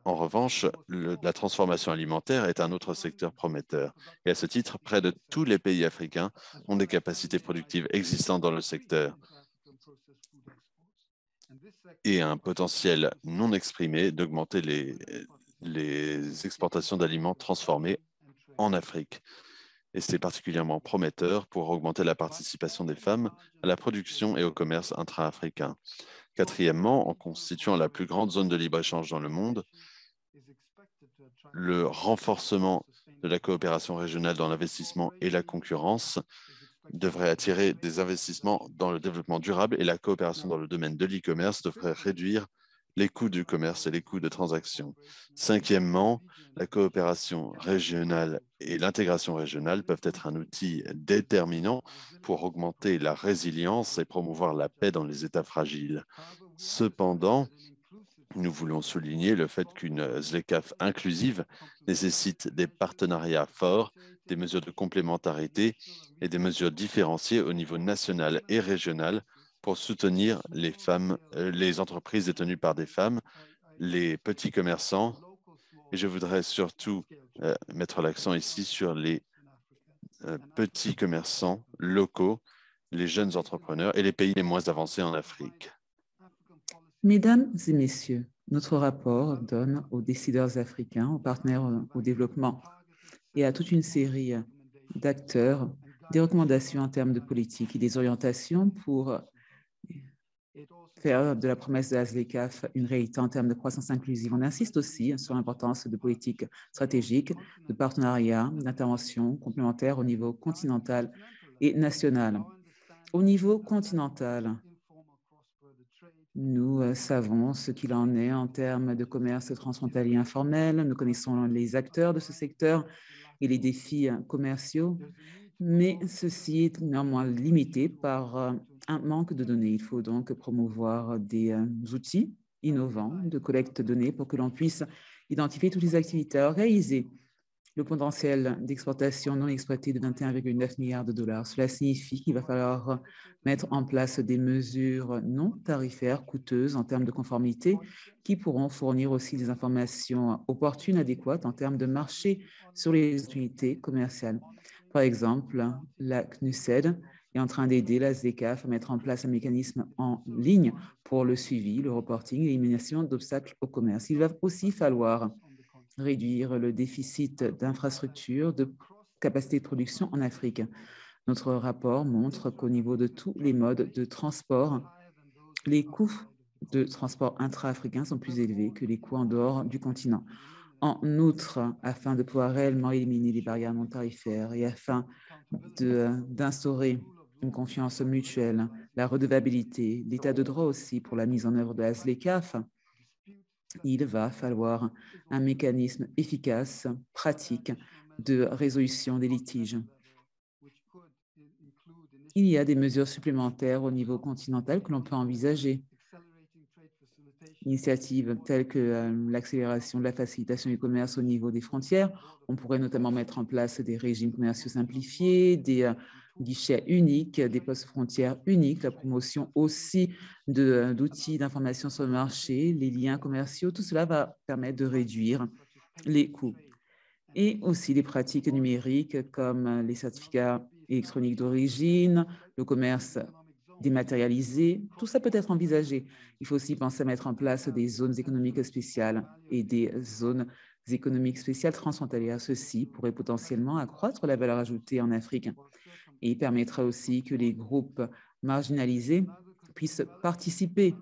En revanche, la transformation alimentaire est un autre secteur prometteur. Et à ce titre, près de tous les pays africains ont des capacités productives existantes dans le secteur et un potentiel non exprimé d'augmenter les exportations d'aliments transformés en Afrique. Et c'est particulièrement prometteur pour augmenter la participation des femmes à la production et au commerce intra-africain. Quatrièmement, en constituant la plus grande zone de libre-échange dans le monde, le renforcement de la coopération régionale dans l'investissement et la concurrence devrait attirer des investissements dans le développement durable et la coopération dans le domaine de l'e-commerce devrait réduire les coûts du commerce et les coûts de transaction. Cinquièmement, la coopération régionale et l'intégration régionale peuvent être un outil déterminant pour augmenter la résilience et promouvoir la paix dans les États fragiles. Cependant, nous voulons souligner le fait qu'une ZLECAf inclusive nécessite des partenariats forts, des mesures de complémentarité et des mesures différenciées au niveau national et régional pour soutenir les femmes, les entreprises détenues par des femmes, les petits commerçants. Et je voudrais surtout mettre l'accent ici sur les petits commerçants locaux, les jeunes entrepreneurs et les pays les moins avancés en Afrique. Mesdames et messieurs, notre rapport donne aux décideurs africains, aux partenaires au développement et à toute une série d'acteurs des recommandations en termes de politique et des orientations pour faire de la promesse de la ZLECAf une réalité en termes de croissance inclusive. On insiste aussi sur l'importance de politiques stratégiques, de partenariats, d'interventions complémentaires au niveau continental et national. Au niveau continental, nous savons ce qu'il en est en termes de commerce transfrontalier informel. Nous connaissons les acteurs de ce secteur et les défis commerciaux, mais ceci est néanmoins limité par un manque de données. Il faut donc promouvoir des outils innovants de collecte de données pour que l'on puisse identifier toutes les activités à réaliser. Le potentiel d'exportation non exploité de 21,9 milliards de dollars. Cela signifie qu'il va falloir mettre en place des mesures non tarifaires coûteuses en termes de conformité qui pourront fournir aussi des informations opportunes, adéquates en termes de marché sur les opportunités commerciales. Par exemple, la CNUSED est en train d'aider la ZLECAf à mettre en place un mécanisme en ligne pour le suivi, le reporting et l'élimination d'obstacles au commerce. Il va aussi falloir réduire le déficit d'infrastructures, de capacité de production en Afrique. Notre rapport montre qu'au niveau de tous les modes de transport, les coûts de transport intra-africains sont plus élevés que les coûts en dehors du continent. En outre, afin de pouvoir réellement éliminer les barrières non tarifaires et afin d'instaurer une confiance mutuelle, la redevabilité, l'état de droit aussi pour la mise en œuvre de la ZLECAf, il va falloir un mécanisme efficace, pratique de résolution des litiges. Il y a des mesures supplémentaires au niveau continental que l'on peut envisager. Initiatives telles que l'accélération de la facilitation du commerce au niveau des frontières. On pourrait notamment mettre en place des régimes commerciaux simplifiés, des guichets uniques, des postes frontières uniques, la promotion aussi d'outils d'information sur le marché, les liens commerciaux. Tout cela va permettre de réduire les coûts. Et aussi des pratiques numériques comme les certificats électroniques d'origine, le commerce dématérialisée, tout ça peut être envisagé. Il faut aussi penser à mettre en place des zones économiques spéciales et des zones économiques spéciales transfrontalières. Ceci pourrait potentiellement accroître la valeur ajoutée en Afrique et permettra aussi que les groupes marginalisés puissent participer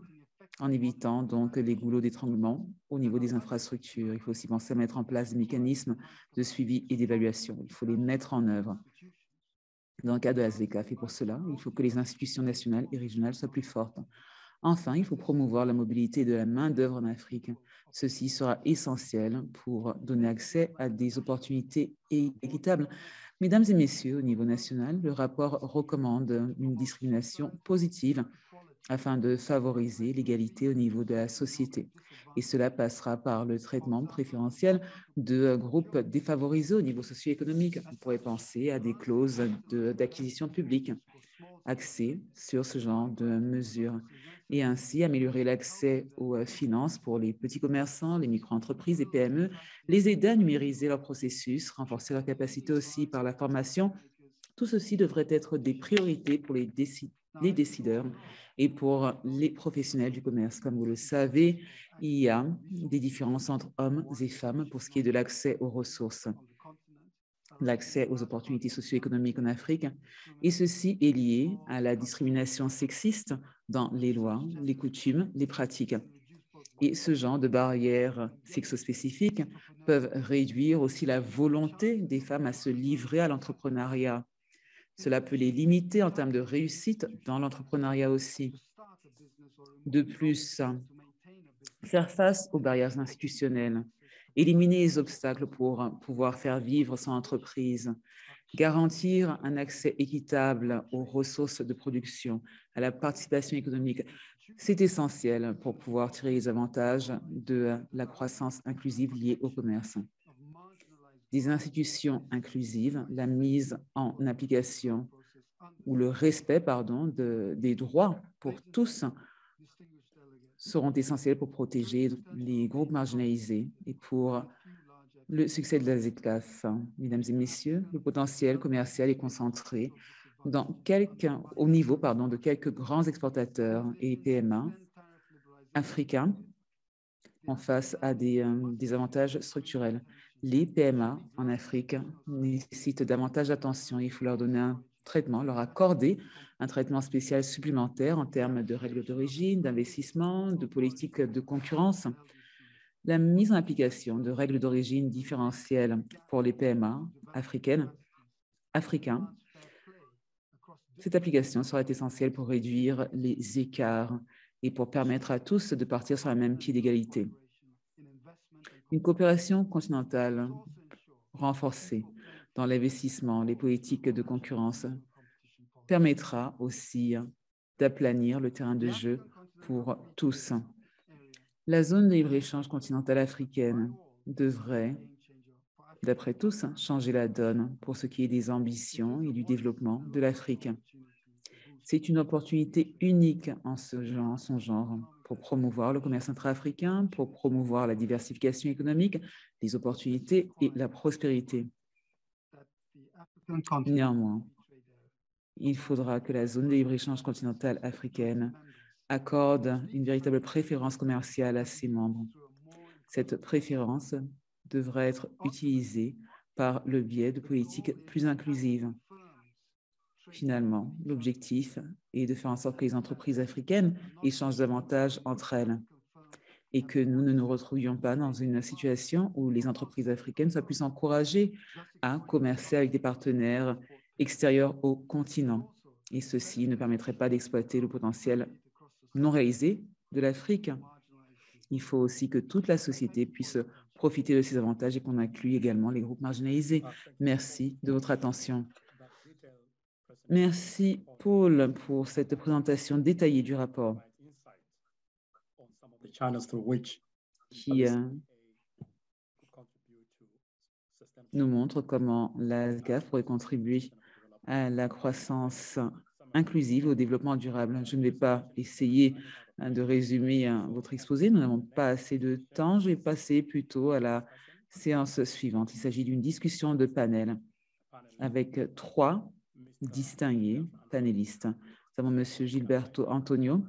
en évitant donc les goulots d'étranglement au niveau des infrastructures. Il faut aussi penser à mettre en place des mécanismes de suivi et d'évaluation. Il faut les mettre en œuvre dans le cadre de la ZLECAf. Et pour cela, il faut que les institutions nationales et régionales soient plus fortes. Enfin, il faut promouvoir la mobilité de la main-d'œuvre en Afrique. Ceci sera essentiel pour donner accès à des opportunités équitables. Mesdames et messieurs, au niveau national, le rapport recommande une discrimination positive afin de favoriser l'égalité au niveau de la société. Et cela passera par le traitement préférentiel de groupes défavorisés au niveau socio-économique. On pourrait penser à des clauses d'acquisition publique axées sur ce genre de mesures et ainsi améliorer l'accès aux finances pour les petits commerçants, les micro-entreprises et PME, les aider à numériser leur processus, renforcer leur capacité aussi par la formation. Tout ceci devrait être des priorités pour les décideurs et pour les professionnels du commerce. Comme vous le savez, il y a des différences entre hommes et femmes pour ce qui est de l'accès aux ressources, l'accès aux opportunités socio-économiques en Afrique, et ceci est lié à la discrimination sexiste dans les lois, les coutumes, les pratiques. Et ce genre de barrières sexospécifiques peuvent réduire aussi la volonté des femmes à se livrer à l'entrepreneuriat. Cela peut les limiter en termes de réussite dans l'entrepreneuriat aussi. De plus, faire face aux barrières institutionnelles, éliminer les obstacles pour pouvoir faire vivre son entreprise, garantir un accès équitable aux ressources de production, à la participation économique, c'est essentiel pour pouvoir tirer les avantages de la croissance inclusive liée au commerce. Des institutions inclusives, la mise en application ou le respect, des droits pour tous seront essentiels pour protéger les groupes marginalisés et pour le succès de la ZLECAf. Mesdames et messieurs, le potentiel commercial est concentré au niveau de quelques grands exportateurs et PMA africains en face à des avantages structurels. Les PMA en Afrique nécessitent davantage d'attention. Il faut leur donner un traitement, leur accorder un traitement spécial supplémentaire en termes de règles d'origine, d'investissement, de politique de concurrence. La mise en application de règles d'origine différentielles pour les PMA africains, cette application sera essentielle pour réduire les écarts et pour permettre à tous de partir sur le même pied d'égalité. Une coopération continentale renforcée dans l'investissement, les politiques de concurrence permettra aussi d'aplanir le terrain de jeu pour tous. La zone de libre-échange continentale africaine devrait, d'après tous, changer la donne pour ce qui est des ambitions et du développement de l'Afrique. C'est une opportunité unique en son genre pour promouvoir le commerce intra-africain, pour promouvoir la diversification économique, les opportunités et la prospérité. Néanmoins, il faudra que la zone de libre-échange continentale africaine accorde une véritable préférence commerciale à ses membres. Cette préférence devra être utilisée par le biais de politiques plus inclusives. Finalement, l'objectif est de faire en sorte que les entreprises africaines échangent davantage entre elles et que nous ne nous retrouvions pas dans une situation où les entreprises africaines soient plus encouragées à commercer avec des partenaires extérieurs au continent. Et ceci ne permettrait pas d'exploiter le potentiel non réalisé de l'Afrique. Il faut aussi que toute la société puisse profiter de ces avantages et qu'on inclue également les groupes marginalisés. Merci de votre attention. Merci, Paul, pour cette présentation détaillée du rapport qui nous montre comment la ZLECAf pourrait contribuer à la croissance inclusive et au développement durable. Je ne vais pas essayer de résumer votre exposé. Nous n'avons pas assez de temps. Je vais passer plutôt à la séance suivante. Il s'agit d'une discussion de panel avec 3 distingués panélistes. Nous Nous avons M. Gilberto Antonio,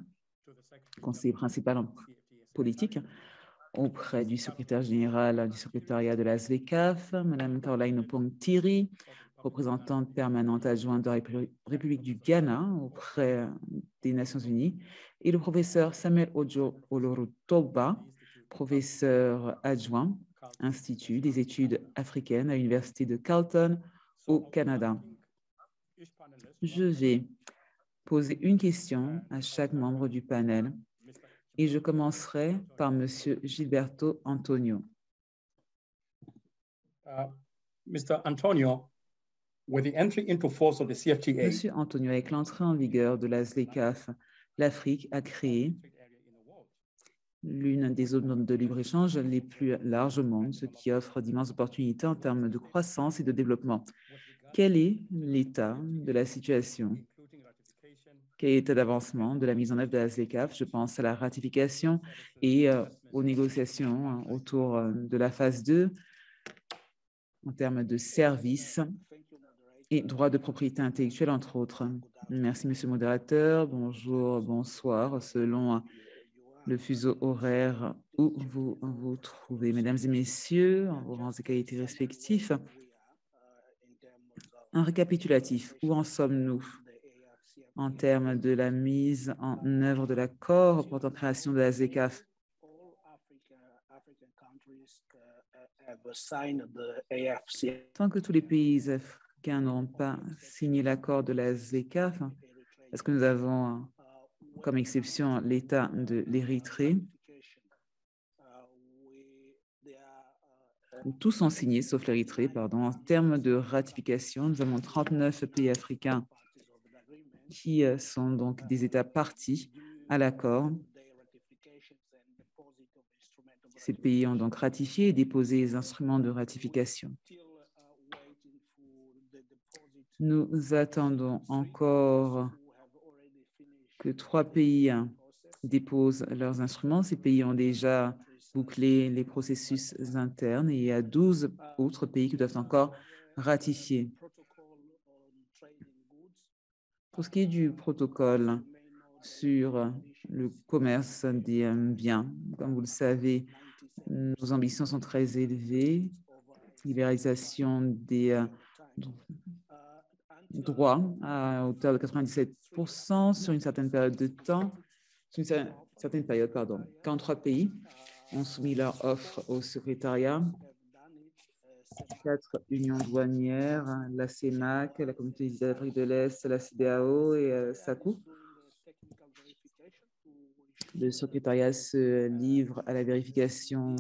conseiller principal en politique, auprès du secrétaire général du secrétariat de la SVCAF, Mme Caroline Opong-Thiri, représentante permanente adjointe de la République du Ghana auprès des Nations Unies, et le professeur Samuel Ojo Olorotoba, professeur adjoint, Institut des études africaines à l'Université de Carleton au Canada. Je vais poser une question à chaque membre du panel et je commencerai par M. Gilberto Antonio. Mr. Antonio, with the entry into force of the CFTA, Monsieur Antonio, avec l'entrée en vigueur de la SLECAF, l'Afrique a créé l'une des zones de libre-échange les plus larges au monde, ce qui offre d'immenses opportunités en termes de croissance et de développement. Quel est l'état de la situation? Quel est l'état d'avancement de la mise en œuvre de la SLECAF? Je pense à la ratification et aux négociations autour de la phase 2 en termes de services et droits de propriété intellectuelle, entre autres. Merci, monsieur le modérateur. Bonjour, bonsoir, selon le fuseau horaire où vous vous trouvez. Mesdames et messieurs, en vos rangs et qualités respectifs, un récapitulatif. Où en sommes-nous en termes de la mise en œuvre de l'accord portant création de la SLECAF? Tant que tous les pays africains n'auront pas signé l'accord de la SLECAF, parce que nous avons comme exception l'État de l'Érythrée, où tous sont signés, sauf l'Érythrée, pardon. En termes de ratification, nous avons 39 pays africains qui sont donc des États partis à l'accord. Ces pays ont donc ratifié et déposé les instruments de ratification. Nous attendons encore que 3 pays déposent leurs instruments. Ces pays ont déjà bouclé les processus internes et il y a 12 autres pays qui doivent encore ratifier. Pour ce qui est du protocole sur le commerce des biens, comme vous le savez, nos ambitions sont très élevées. Libéralisation des droits à hauteur de 97% sur une certaine période de temps, sur une certaine période, pardon. 43 pays ont soumis leur offre au secrétariat. 4 unions douanières, la CEMAC, la Communauté des États d'Afrique de l'Est, la CEDEAO et SACU. Le secrétariat se livre à la vérification,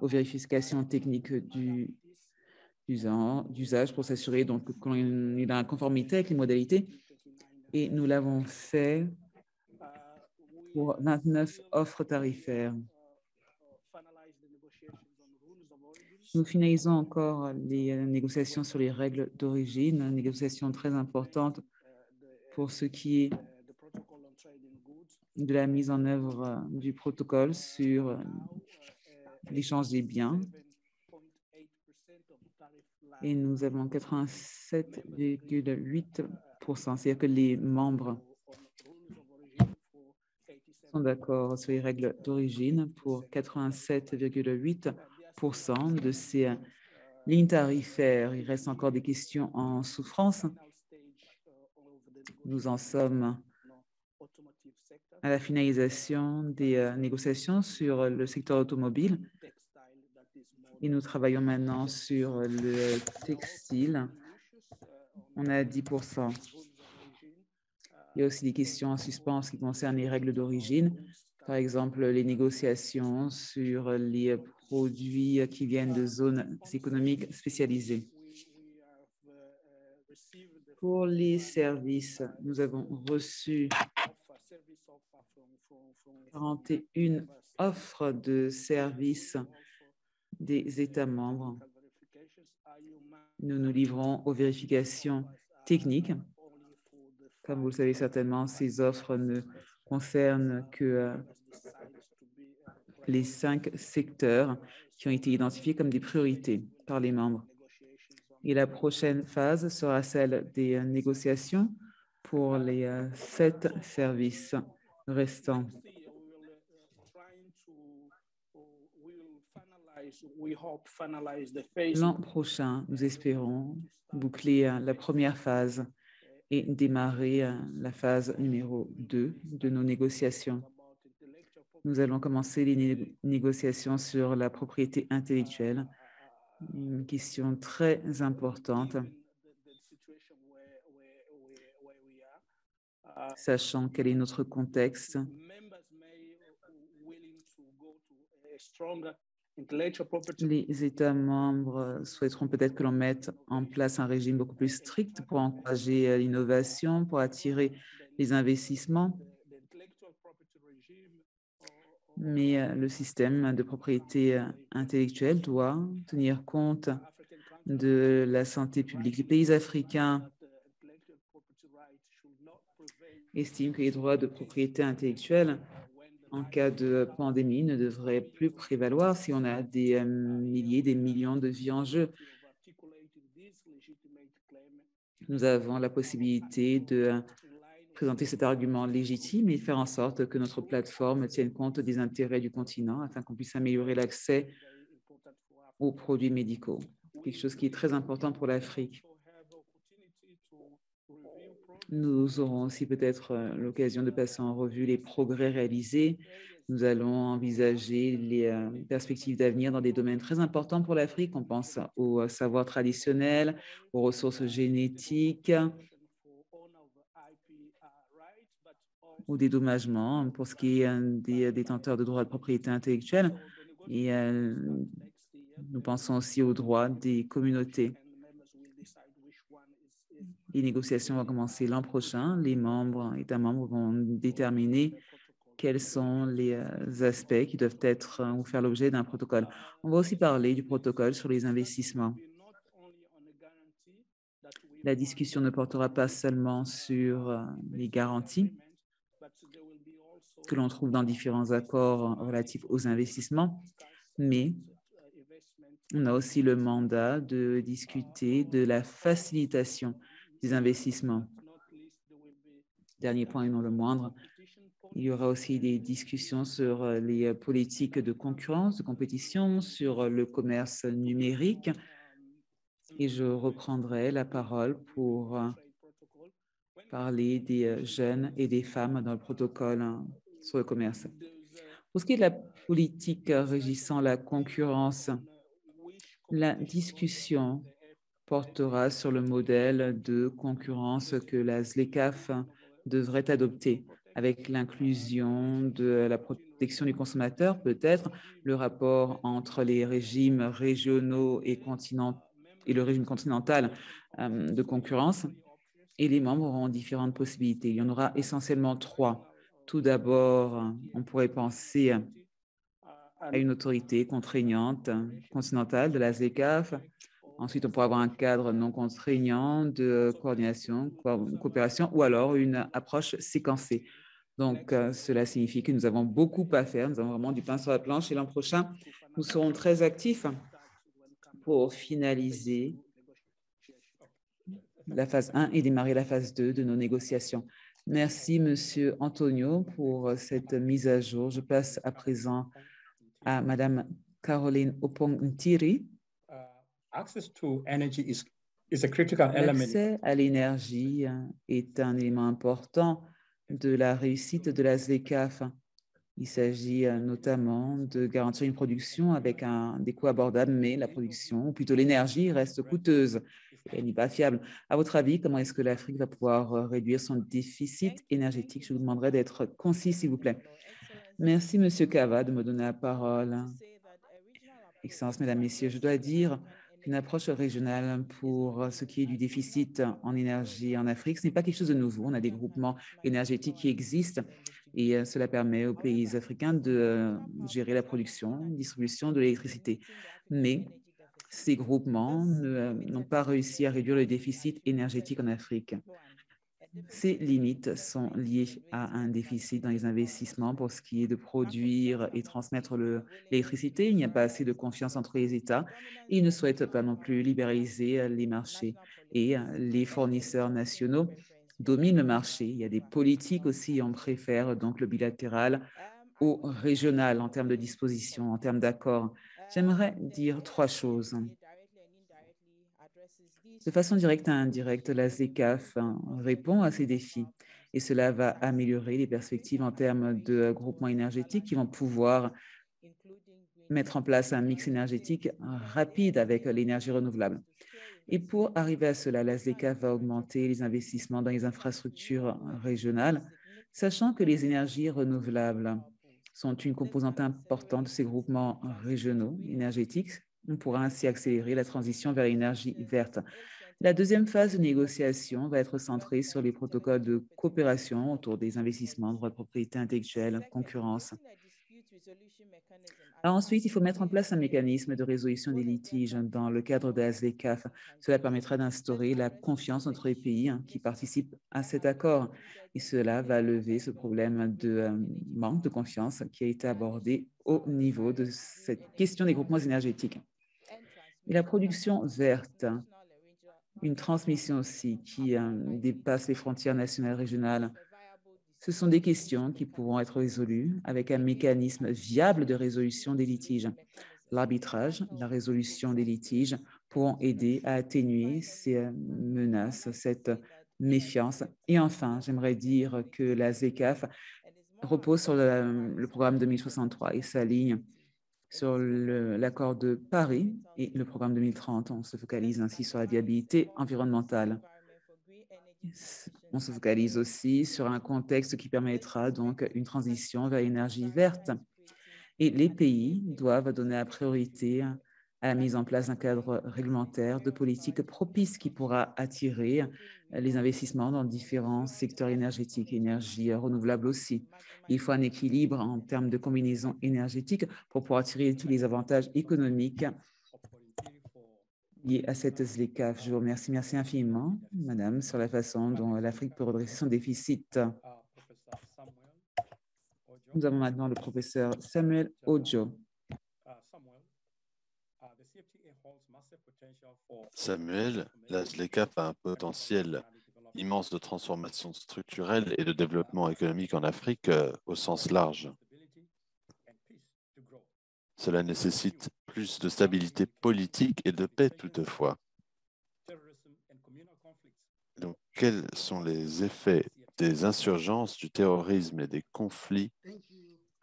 aux vérifications techniques d'usage pour s'assurer qu'il est en conformité avec les modalités. Et nous l'avons fait pour 29 offres tarifaires. Nous finalisons encore les négociations sur les règles d'origine, une négociation très importante pour ce qui est de la mise en œuvre du protocole sur l'échange des biens. Et nous avons 87,8%, c'est-à-dire que les membres sont d'accord sur les règles d'origine pour 87,8% de ces lignes tarifaires. Il reste encore des questions en souffrance. Nous en sommes à la finalisation des négociations sur le secteur automobile et nous travaillons maintenant sur le textile. On a 10%. Il y a aussi des questions en suspens qui concernent les règles d'origine, par exemple les négociations sur les produits qui viennent de zones économiques spécialisées. Pour les services, nous avons reçu 41 offres de services des États membres. Nous nous livrons aux vérifications techniques. Comme vous le savez certainement, ces offres ne concernent que les 5 secteurs qui ont été identifiés comme des priorités par les membres. Et la prochaine phase sera celle des négociations pour les 7 services restants. L'an prochain, nous espérons boucler la première phase et démarrer la phase numéro 2 de nos négociations. Nous allons commencer les négociations sur la propriété intellectuelle, une question très importante, sachant quel est notre contexte. Les États membres souhaiteront peut-être que l'on mette en place un régime beaucoup plus strict pour encourager l'innovation, pour attirer les investissements. Mais le système de propriété intellectuelle doit tenir compte de la santé publique. Les pays africains estiment que les droits de propriété intellectuelle en cas de pandémie ne devraient plus prévaloir si on a des milliers, des millions de vies en jeu. Nous avons la possibilité de présenter cet argument légitime et faire en sorte que notre plateforme tienne compte des intérêts du continent afin qu'on puisse améliorer l'accès aux produits médicaux, quelque chose qui est très important pour l'Afrique. Nous aurons aussi peut-être l'occasion de passer en revue les progrès réalisés. Nous allons envisager les perspectives d'avenir dans des domaines très importants pour l'Afrique. On pense au savoir traditionnel, aux ressources génétiques, au dédommagement pour ce qui est des détenteurs de droits de propriété intellectuelle. Et nous pensons aussi aux droits des communautés. Les négociations vont commencer l'an prochain. Les États membres vont déterminer quels sont les aspects qui doivent être ou faire l'objet d'un protocole. On va aussi parler du protocole sur les investissements. La discussion ne portera pas seulement sur les garanties que l'on trouve dans différents accords relatifs aux investissements, mais on a aussi le mandat de discuter de la facilitation des investissements. Dernier point et non le moindre, il y aura aussi des discussions sur les politiques de concurrence, de compétition, sur le commerce numérique. Et je reprendrai la parole pour parler des jeunes et des femmes dans le protocole sur le commerce. Pour ce qui est de la politique régissant la concurrence, la discussion portera sur le modèle de concurrence que la ZLECAf devrait adopter, avec l'inclusion de la protection du consommateur, peut-être le rapport entre les régimes régionaux et le régime continental de concurrence. Et les membres auront différentes possibilités. Il y en aura essentiellement 3. Tout d'abord, on pourrait penser à une autorité contraignante continentale de la ZLECAf. Ensuite, on pourrait avoir un cadre non contraignant de coordination, coopération, ou alors une approche séquencée. Donc, cela signifie que nous avons beaucoup à faire. Nous avons vraiment du pain sur la planche. Et l'an prochain, nous serons très actifs pour finaliser la phase 1 et démarrer la phase 2 de nos négociations. Merci, Monsieur Antonio, pour cette mise à jour. Je passe à présent à Madame Caroline Opong-Ntiri. L'accès à l'énergie est un élément important de la réussite de la ZLECAf. Il s'agit notamment de garantir une production avec des coûts abordables, mais la production, ou plutôt l'énergie, reste coûteuse et elle n'est pas fiable. À votre avis, comment est-ce que l'Afrique va pouvoir réduire son déficit énergétique? Je vous demanderai d'être concis, s'il vous plaît. Merci, Monsieur Cava, de me donner la parole. Excellences, Mesdames, Messieurs, je dois dire qu'une approche régionale pour ce qui est du déficit en énergie en Afrique, ce n'est pas quelque chose de nouveau. On a des groupements énergétiques qui existent et cela permet aux pays africains de gérer la production, la distribution de l'électricité. Mais ces groupements n'ont pas réussi à réduire le déficit énergétique en Afrique. Ces limites sont liées à un déficit dans les investissements pour ce qui est de produire et transmettre l'électricité. Il n'y a pas assez de confiance entre les États et ils ne souhaitent pas non plus libéraliser les marchés. Et les fournisseurs nationaux domine le marché. Il y a des politiques aussi, on préfère donc le bilatéral au régional en termes de dispositions, en termes d'accords. J'aimerais dire trois choses. De façon directe et indirecte, la ZLECAf répond à ces défis et cela va améliorer les perspectives en termes de groupements énergétiques qui vont pouvoir mettre en place un mix énergétique rapide avec l'énergie renouvelable. Et pour arriver à cela, la ZLECAf va augmenter les investissements dans les infrastructures régionales, sachant que les énergies renouvelables sont une composante importante de ces groupements régionaux énergétiques. On pourra ainsi accélérer la transition vers l'énergie verte. La deuxième phase de négociation va être centrée sur les protocoles de coopération autour des investissements, droits de propriété intellectuelle, concurrence. Alors ensuite, il faut mettre en place un mécanisme de résolution des litiges dans le cadre de la ZLECAf. Cela permettra d'instaurer la confiance entre les pays qui participent à cet accord. Et cela va lever ce problème de manque de confiance qui a été abordé au niveau de cette question des groupements énergétiques. Et la production verte, une transmission aussi qui dépasse les frontières nationales et régionales. Ce sont des questions qui pourront être résolues avec un mécanisme viable de résolution des litiges. L'arbitrage, la résolution des litiges pourront aider à atténuer ces menaces, cette méfiance. Et enfin, j'aimerais dire que la ZLECAf repose sur le programme 2063 et s'aligne sur l'accord de Paris et le programme 2030. On se focalise ainsi sur la viabilité environnementale. On se focalise aussi sur un contexte qui permettra donc une transition vers l'énergie verte. Et les pays doivent donner la priorité à la mise en place d'un cadre réglementaire de politique propice qui pourra attirer les investissements dans différents secteurs énergétiques, énergie renouvelable aussi. Il faut un équilibre en termes de combinaison énergétique pour pouvoir tirer tous les avantages économiques liés à cette ZLECAf. Je vous remercie. Merci infiniment, Madame, sur la façon dont l'Afrique peut redresser son déficit. Nous avons maintenant le professeur Samuel Ojo. Samuel, la ZLECAf a un potentiel immense de transformation structurelle et de développement économique en Afrique au sens large. Cela nécessite plus de stabilité politique et de paix toutefois. Donc, quels sont les effets des insurgences, du terrorisme et des conflits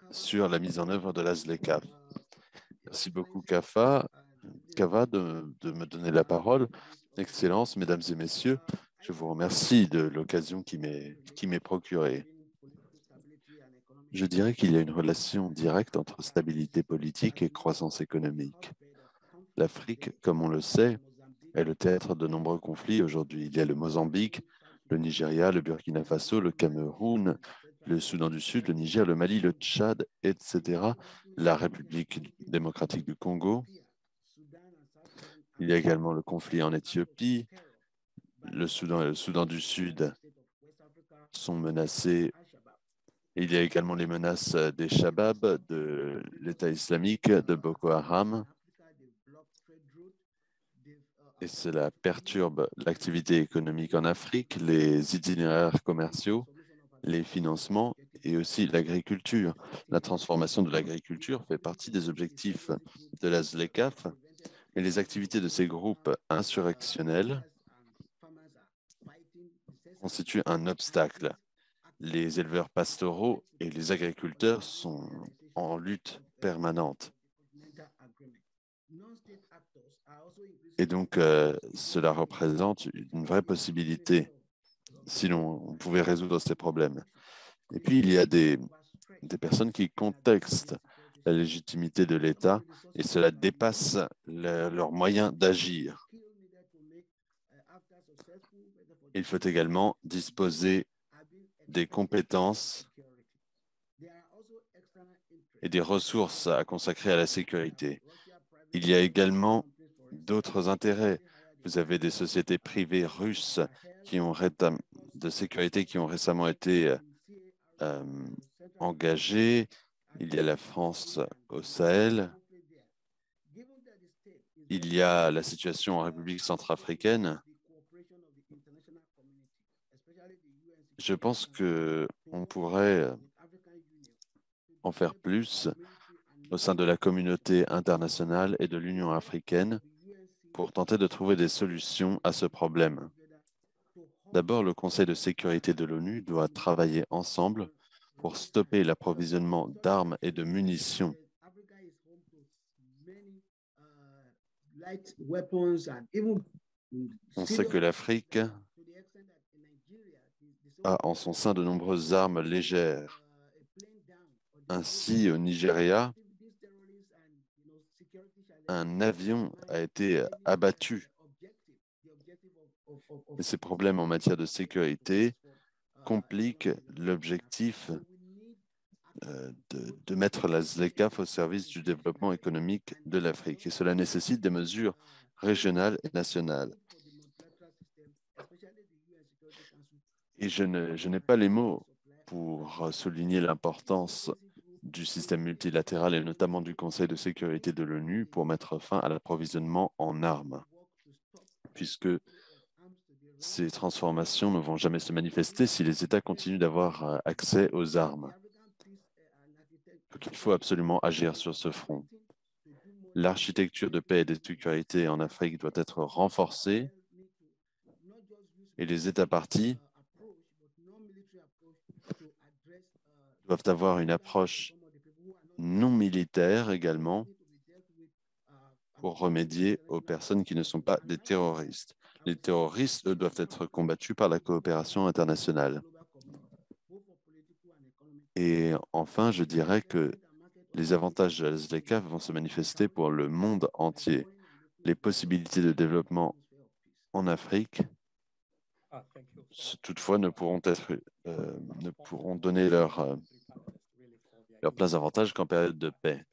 sur la mise en œuvre de la ZLECAf? Merci beaucoup, Kava, de me donner la parole. Excellences, Mesdames et Messieurs, je vous remercie de l'occasion qui m'est procurée. Je dirais qu'il y a une relation directe entre stabilité politique et croissance économique. L'Afrique, comme on le sait, est le théâtre de nombreux conflits aujourd'hui. Il y a le Mozambique, le Nigeria, le Burkina Faso, le Cameroun, le Soudan du Sud, le Niger, le Mali, le Tchad, etc., la République démocratique du Congo. Il y a également le conflit en Éthiopie. Le Soudan et le Soudan du Sud sont menacés. Il y a également les menaces des Shabab, de l'État islamique, de Boko Haram. Et cela perturbe l'activité économique en Afrique, les itinéraires commerciaux, les financements et aussi l'agriculture. La transformation de l'agriculture fait partie des objectifs de la ZLECAf et les activités de ces groupes insurrectionnels constituent un obstacle. Les éleveurs pastoraux et les agriculteurs sont en lutte permanente. Et donc, cela représente une vraie possibilité si on pouvait résoudre ces problèmes. Et puis, il y a des personnes qui contextent la légitimité de l'État et cela dépasse leurs moyens d'agir. Il faut également disposer des compétences et des ressources à consacrer à la sécurité. Il y a également d'autres intérêts. Vous avez des sociétés privées russes de sécurité qui ont récemment été engagées. Il y a la France au Sahel. Il y a la situation en République centrafricaine. Je pense qu'on pourrait en faire plus au sein de la communauté internationale et de l'Union africaine pour tenter de trouver des solutions à ce problème. D'abord, le Conseil de sécurité de l'ONU doit travailler ensemble pour stopper l'approvisionnement d'armes et de munitions. On sait que l'Afrique a en son sein de nombreuses armes légères. Ainsi, au Nigeria, un avion a été abattu. Et ces problèmes en matière de sécurité compliquent l'objectif de mettre la ZLECAf au service du développement économique de l'Afrique. Et cela nécessite des mesures régionales et nationales. Et je n'ai pas les mots pour souligner l'importance du système multilatéral et notamment du Conseil de sécurité de l'ONU pour mettre fin à l'approvisionnement en armes, puisque ces transformations ne vont jamais se manifester si les États continuent d'avoir accès aux armes. Donc, il faut absolument agir sur ce front. L'architecture de paix et de sécurité en Afrique doit être renforcée et les États parties doivent avoir une approche non militaire également pour remédier aux personnes qui ne sont pas des terroristes. Les terroristes, eux, doivent être combattus par la coopération internationale. Et enfin, je dirais que les avantages de la ZLECAf vont se manifester pour le monde entier. Les possibilités de développement en Afrique, toutefois, ne pourront donner leurs pleins avantages qu'en période de paix.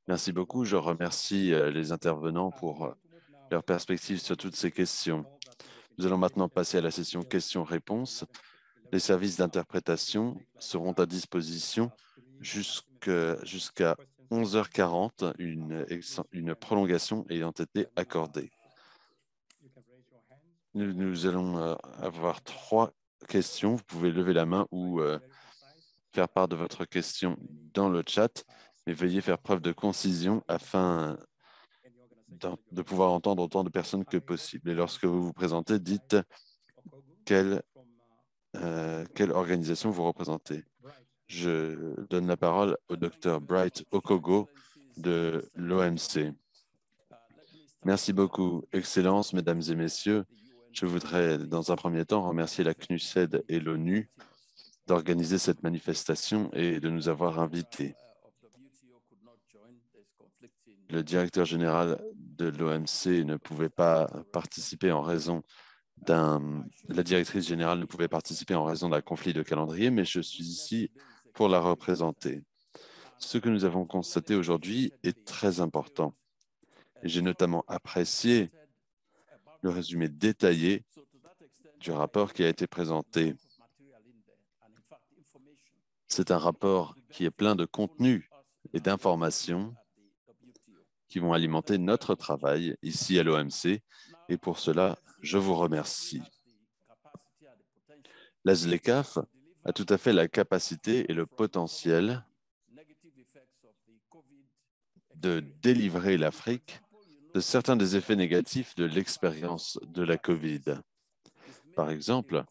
Merci beaucoup. Je remercie les intervenants pour leur perspective sur toutes ces questions. Nous allons maintenant passer à la session questions-réponses. Les services d'interprétation seront à disposition jusqu'à 11h40, une prolongation ayant été accordée. Nous allons avoir 3 questions. Vous pouvez lever la main ou faire part de votre question dans le chat, mais veuillez faire preuve de concision afin de pouvoir entendre autant de personnes que possible. Et lorsque vous vous présentez, dites quelle organisation vous représentez. Je donne la parole au Dr Bright Okogo de l'OMC. Merci beaucoup, Excellences, Mesdames et Messieurs. Je voudrais, dans un premier temps, remercier la CNUSED et l'ONU d'organiser cette manifestation et de nous avoir invités. Le directeur général de l'OMC ne pouvait pas participer en raison la directrice générale ne pouvait participer en raison d'un conflit de calendrier, mais je suis ici pour la représenter. Ce que nous avons constaté aujourd'hui est très important. J'ai notamment apprécié le résumé détaillé du rapport qui a été présenté. C'est un rapport qui est plein de contenu et d'informations qui vont alimenter notre travail ici à l'OMC, et pour cela, je vous remercie. La ZLECAf a tout à fait la capacité et le potentiel de délivrer l'Afrique de certains des effets négatifs de l'expérience de la COVID. Par exemple,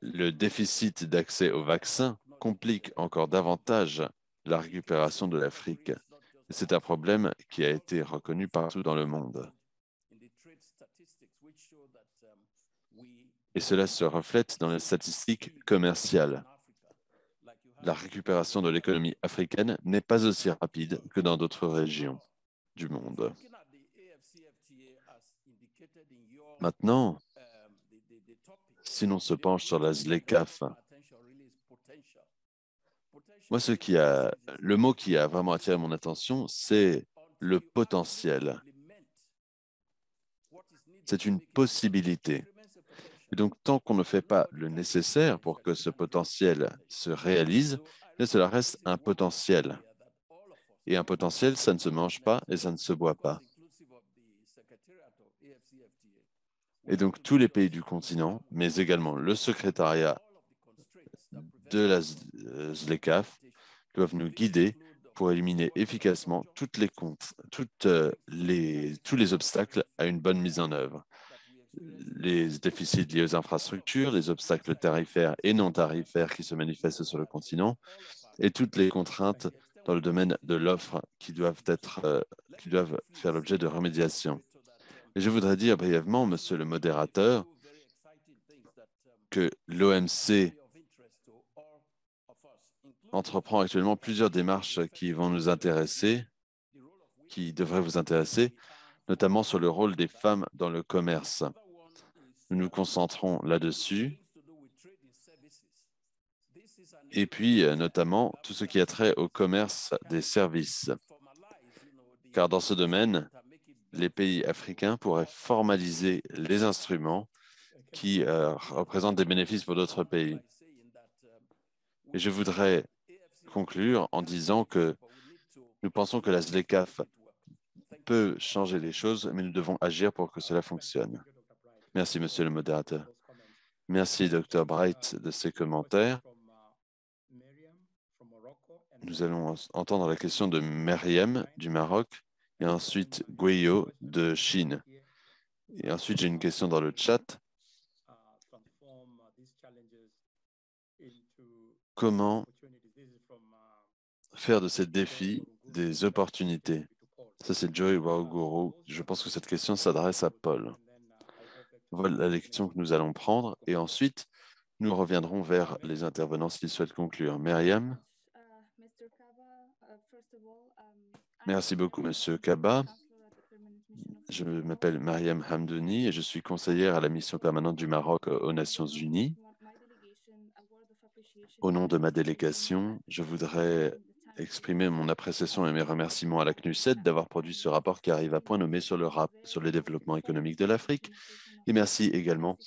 le déficit d'accès aux vaccins complique encore davantage la récupération de l'Afrique. C'est un problème qui a été reconnu partout dans le monde. Et cela se reflète dans les statistiques commerciales. La récupération de l'économie africaine n'est pas aussi rapide que dans d'autres régions du monde. Maintenant, si l'on se penche sur la ZLECAf, moi, le mot qui a vraiment attiré mon attention, c'est le potentiel. C'est une possibilité. Et donc, tant qu'on ne fait pas le nécessaire pour que ce potentiel se réalise, cela reste un potentiel. Et un potentiel, ça ne se mange pas et ça ne se boit pas. Et donc tous les pays du continent, mais également le secrétariat de la ZLECAf doivent nous guider pour éliminer efficacement tous les obstacles à une bonne mise en œuvre. Les déficits liés aux infrastructures, les obstacles tarifaires et non tarifaires qui se manifestent sur le continent et toutes les contraintes dans le domaine de l'offre qui doivent faire l'objet de remédiation. Et je voudrais dire brièvement, monsieur le modérateur, que l'OMC entreprend actuellement plusieurs démarches qui vont nous intéresser, qui devraient vous intéresser, notamment sur le rôle des femmes dans le commerce. Nous nous concentrons là-dessus. Et puis, notamment, tout ce qui a trait au commerce des services. Car dans ce domaine, les pays africains pourraient formaliser les instruments qui représentent des bénéfices pour d'autres pays. Et je voudrais conclure en disant que nous pensons que la ZLECAf peut changer les choses, mais nous devons agir pour que cela fonctionne. Merci, monsieur le modérateur. Merci, Dr. Bright, de ces commentaires. Nous allons entendre la question de Meriem du Maroc et ensuite Gueyo de Chine. Et ensuite, j'ai une question dans le chat. Comment faire de ces défis des opportunités? Ça, c'est Joy Wauguru. Je pense que cette question s'adresse à Paul. Voilà les questions que nous allons prendre. Et ensuite, nous reviendrons vers les intervenants s'ils souhaitent conclure. Myriam? Merci beaucoup, Monsieur Kaba. Je m'appelle Myriam Hamdouni et je suis conseillère à la mission permanente du Maroc aux Nations Unies. Au nom de ma délégation, je voudrais exprimer mon appréciation et mes remerciements à la CNUSED d'avoir produit ce rapport qui arrive à point nommé sur le développement économique de l'Afrique. Et merci également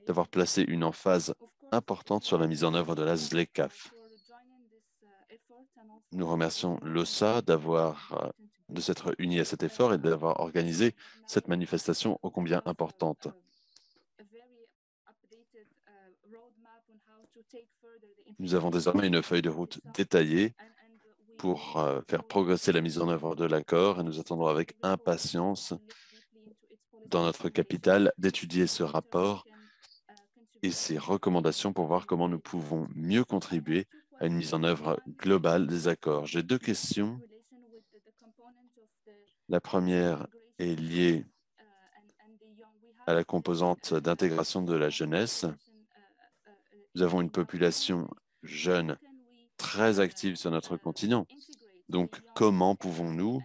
d'avoir placé une emphase importante sur la mise en œuvre de la ZLECAf. Nous remercions l'OSA de s'être uni à cet effort et d'avoir organisé cette manifestation ô combien importante. Nous avons désormais une feuille de route détaillée pour faire progresser la mise en œuvre de l'accord et nous attendons avec impatience dans notre capitale d'étudier ce rapport et ses recommandations pour voir comment nous pouvons mieux contribuer à une mise en œuvre globale des accords. J'ai deux questions. La première est liée à la composante d'intégration de la jeunesse. Nous avons une population jeune très active sur notre continent. Donc, comment pouvons-nous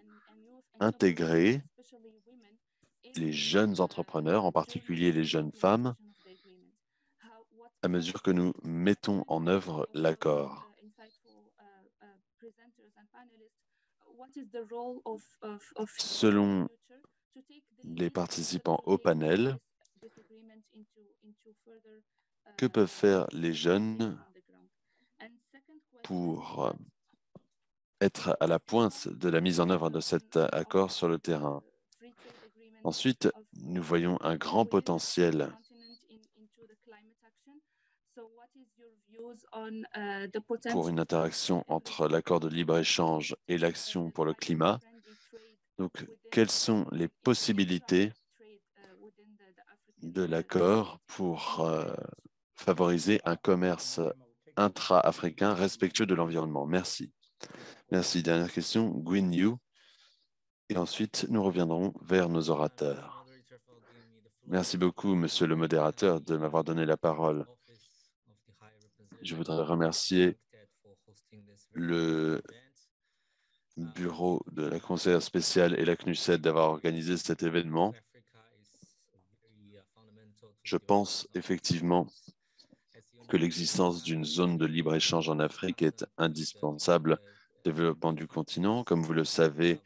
intégrer les jeunes entrepreneurs, en particulier les jeunes femmes, à mesure que nous mettons en œuvre l'accord? Selon les participants au panel, que peuvent faire les jeunes pour être à la pointe de la mise en œuvre de cet accord sur le terrain? Ensuite, nous voyons un grand potentiel pour une interaction entre l'accord de libre-échange et l'action pour le climat. Donc, quelles sont les possibilités de l'accord pour favoriser un commerce intra-africain respectueux de l'environnement? Merci. Merci. Dernière question, Gwyn Yu. Et ensuite, nous reviendrons vers nos orateurs. Merci beaucoup, monsieur le modérateur, de m'avoir donné la parole. Je voudrais remercier le bureau de la conseillère spéciale et la CNUSED d'avoir organisé cet événement. Je pense effectivement que l'existence d'une zone de libre-échange en Afrique est indispensable au développement du continent. Comme vous le savez,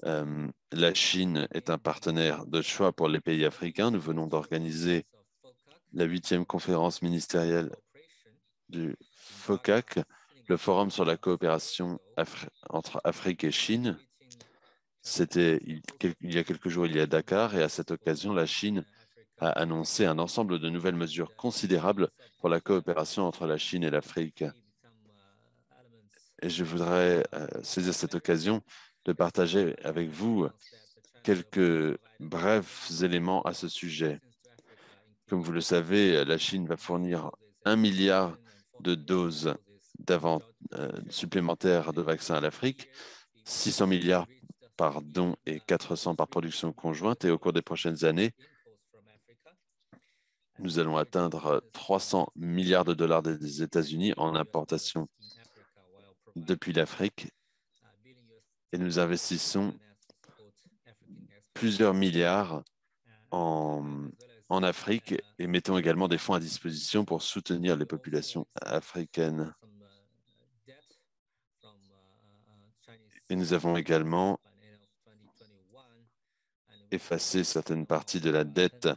la Chine est un partenaire de choix pour les pays africains. Nous venons d'organiser la 8e conférence ministérielle du FOCAC, le Forum sur la coopération entre Afrique et Chine. C'était il y a quelques jours, il y a Dakar, et à cette occasion, la Chine a annoncé un ensemble de nouvelles mesures considérables pour la coopération entre la Chine et l'Afrique. Et je voudrais saisir cette occasion de partager avec vous quelques brefs éléments à ce sujet. Comme vous le savez, la Chine va fournir 1 milliard de doses supplémentaires de vaccins à l'Afrique, 600 milliards par don et 400 par production conjointe. Et au cours des prochaines années, nous allons atteindre 300 milliards de dollars des États-Unis en importation depuis l'Afrique. Et nous investissons plusieurs milliards en Afrique et mettons également des fonds à disposition pour soutenir les populations africaines. Et nous avons également effacé certaines parties de la dette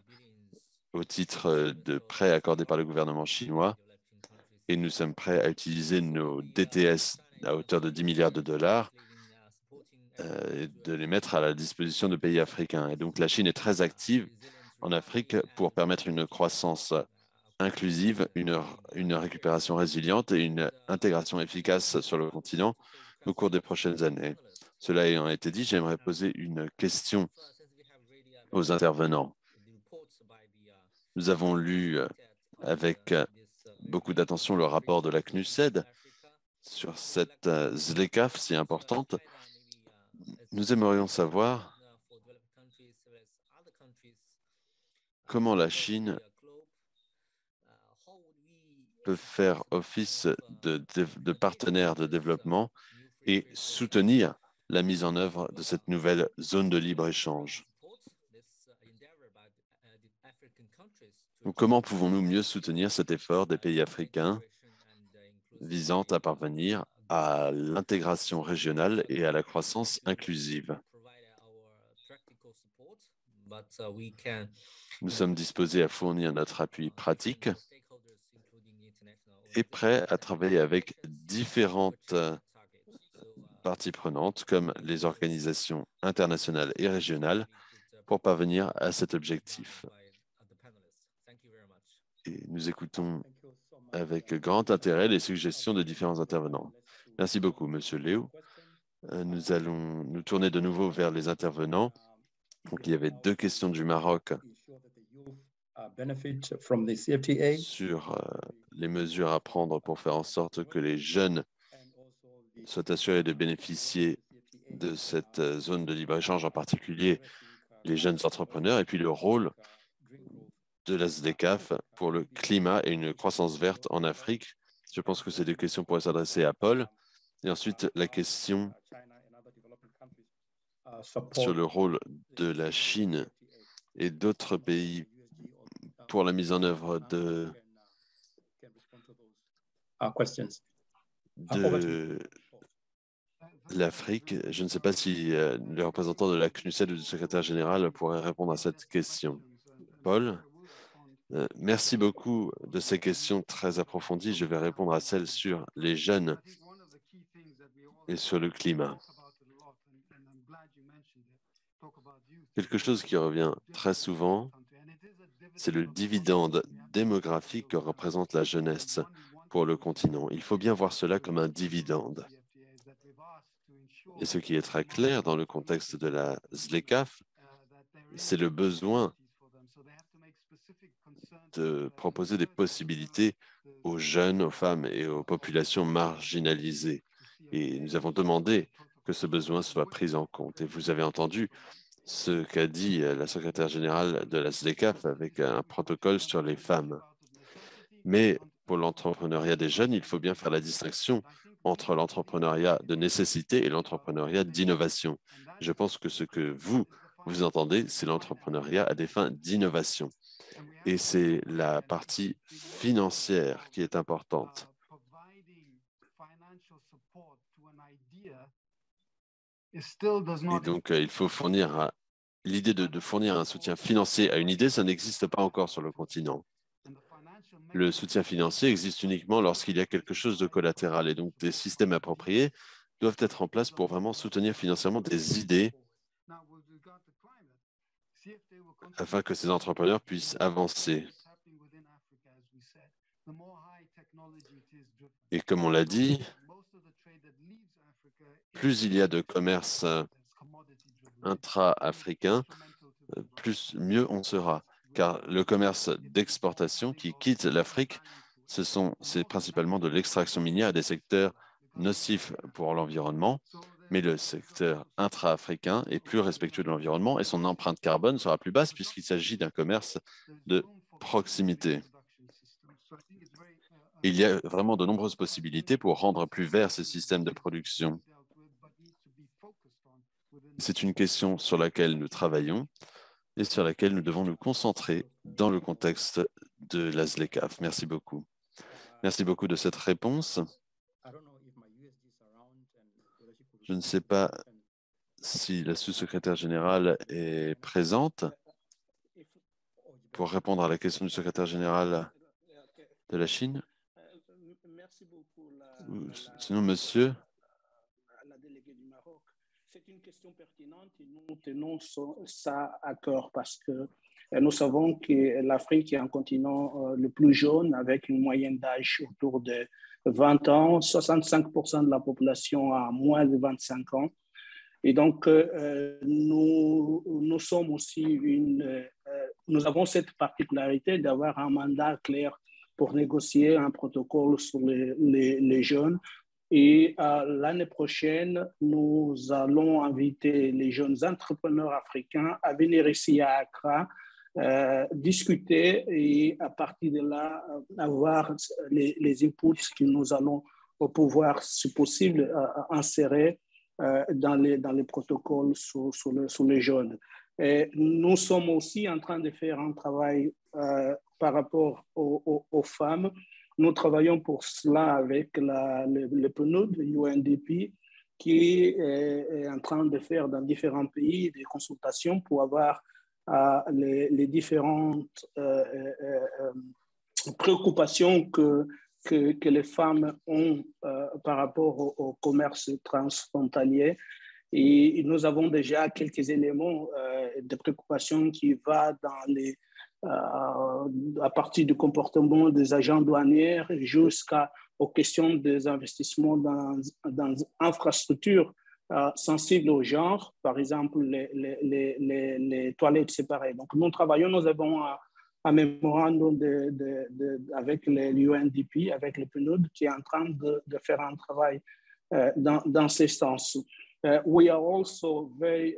au titre de prêts accordés par le gouvernement chinois et nous sommes prêts à utiliser nos DTS à hauteur de 10 milliards de dollars et de les mettre à la disposition de pays africains. Et donc la Chine est très active en Afrique pour permettre une croissance inclusive, une récupération résiliente et une intégration efficace sur le continent au cours des prochaines années. Cela ayant été dit, j'aimerais poser une question aux intervenants. Nous avons lu avec beaucoup d'attention le rapport de la CNUSED sur cette ZLECAf si importante. Nous aimerions savoir comment la Chine peut faire office de partenaire de développement et soutenir la mise en œuvre de cette nouvelle zone de libre-échange. Comment pouvons-nous mieux soutenir cet effort des pays africains visant à parvenir à l'intégration régionale et à la croissance inclusive? Nous sommes disposés à fournir notre appui pratique et prêts à travailler avec différentes parties prenantes comme les organisations internationales et régionales pour parvenir à cet objectif. Et nous écoutons avec grand intérêt les suggestions de différents intervenants. Merci beaucoup, Monsieur Léo. Nous allons nous tourner de nouveau vers les intervenants. Donc, il y avait 2 questions du Maroc sur les mesures à prendre pour faire en sorte que les jeunes soient assurés de bénéficier de cette zone de libre-échange, en particulier les jeunes entrepreneurs, et puis le rôle de la ZLECAf pour le climat et une croissance verte en Afrique. Je pense que ces 2 questions pourraient s'adresser à Paul. Et ensuite, la question sur le rôle de la Chine et d'autres pays pour la mise en œuvre de l'Afrique. Je ne sais pas si les représentants de la CNUSED ou du secrétaire général pourraient répondre à cette question. Paul, merci beaucoup de ces questions très approfondies. Je vais répondre à celles sur les jeunes et sur le climat. Quelque chose qui revient très souvent, c'est le dividende démographique que représente la jeunesse pour le continent. Il faut bien voir cela comme un dividende. Et ce qui est très clair dans le contexte de la ZLECAf, c'est le besoin de proposer des possibilités aux jeunes, aux femmes et aux populations marginalisées. Et nous avons demandé que ce besoin soit pris en compte. Et vous avez entendu ce qu'a dit la secrétaire générale de la ZLECAf avec un protocole sur les femmes. Mais pour l'entrepreneuriat des jeunes, il faut bien faire la distinction entre l'entrepreneuriat de nécessité et l'entrepreneuriat d'innovation. Je pense que ce que vous entendez, c'est l'entrepreneuriat à des fins d'innovation. Et c'est la partie financière qui est importante. Et donc, il faut fournir l'idée de fournir un soutien financier à une idée, ça n'existe pas encore sur le continent. Le soutien financier existe uniquement lorsqu'il y a quelque chose de collatéral. Et donc, des systèmes appropriés doivent être en place pour vraiment soutenir financièrement des idées afin que ces entrepreneurs puissent avancer. Et comme on l'a dit, plus il y a de commerce intra-africain, mieux on sera. Car le commerce d'exportation qui quitte l'Afrique, c'est principalement de l'extraction minière et des secteurs nocifs pour l'environnement, mais le secteur intra-africain est plus respectueux de l'environnement et son empreinte carbone sera plus basse puisqu'il s'agit d'un commerce de proximité. Il y a vraiment de nombreuses possibilités pour rendre plus vert ce système de production. C'est une question sur laquelle nous travaillons et sur laquelle nous devons nous concentrer dans le contexte de la ZLECAf. Merci beaucoup. Merci beaucoup de cette réponse. Je ne sais pas si la sous-secrétaire générale est présente pour répondre à la question du secrétaire général de la Chine. Merci beaucoup. Sinon, monsieur. La déléguée du Maroc. C'est une question pertinente et nous tenons ça à cœur parce que nous savons que l'Afrique est un continent le plus jeune avec une moyenne d'âge autour de 20 ans. 65% de la population a moins de 25 ans. Et donc, nous sommes aussi nous avons cette particularité d'avoir un mandat clair pour négocier un protocole sur les jeunes. Et l'année prochaine, nous allons inviter les jeunes entrepreneurs africains à venir ici à Accra, discuter et à partir de là, avoir les inputs que nous allons pouvoir, si possible, insérer dans les protocoles sur les jeunes. Et nous sommes aussi en train de faire un travail par rapport aux femmes. Nous travaillons pour cela avec le PNUD, UNDP, qui est en train de faire dans différents pays des consultations pour avoir les différentes préoccupations que les femmes ont par rapport au commerce transfrontalier. Et nous avons déjà quelques éléments de préoccupation qui vont à partir du comportement des agents douaniers jusqu'aux questions des investissements dans infrastructures sensibles au genre, par exemple les toilettes séparées. Donc, nous avons un mémorandum avec l'UNDP, avec le PNUD, qui est en train de faire un travail dans ce sens. We are also very,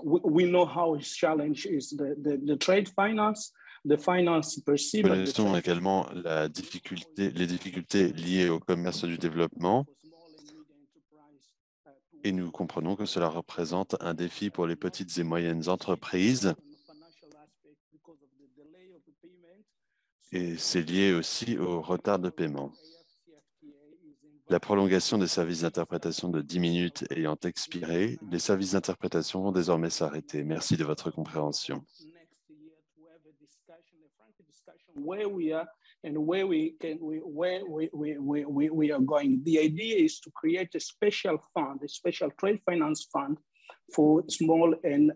we know how his challenge is the trade finance, the finance perceived. Nous connaissons également les difficultés liées au commerce du développement et nous comprenons que cela représente un défi pour les petites et moyennes entreprises et c'est lié aussi au retard de paiement. La prolongation des services d'interprétation de 10 minutes ayant expiré, les services d'interprétation vont désormais s'arrêter. Merci de votre compréhension. Where we are and where we are going. The idea is to create a special fund, a special trade finance fund for small and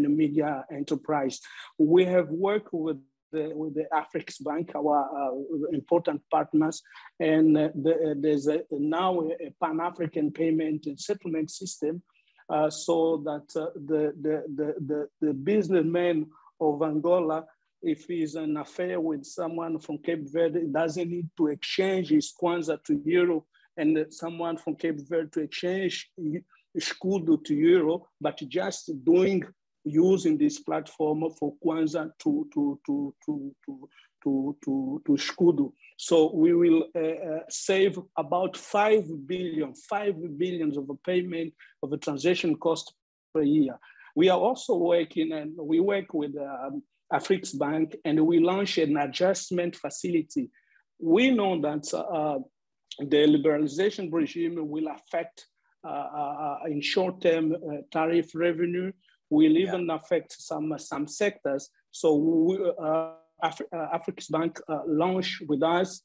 medium enterprise. We have worked with the Afrix Bank, our important partners, and there's now a Pan-African payment and settlement system, so that the businessman of Angola, if he's an affair with someone from Cape Verde, doesn't need to exchange his kwanza to euro, and someone from Cape Verde to exchange escudo to euro, but just using this platform for Kwanza to escudo. So we will save about 5 billion of a payment of a transaction cost per year. We are also working, and we work with Afrix Bank, and we launched an adjustment facility. We know that the liberalization regime will affect in short-term tariff revenue, will even affect some sectors. So Afrix Bank launched with us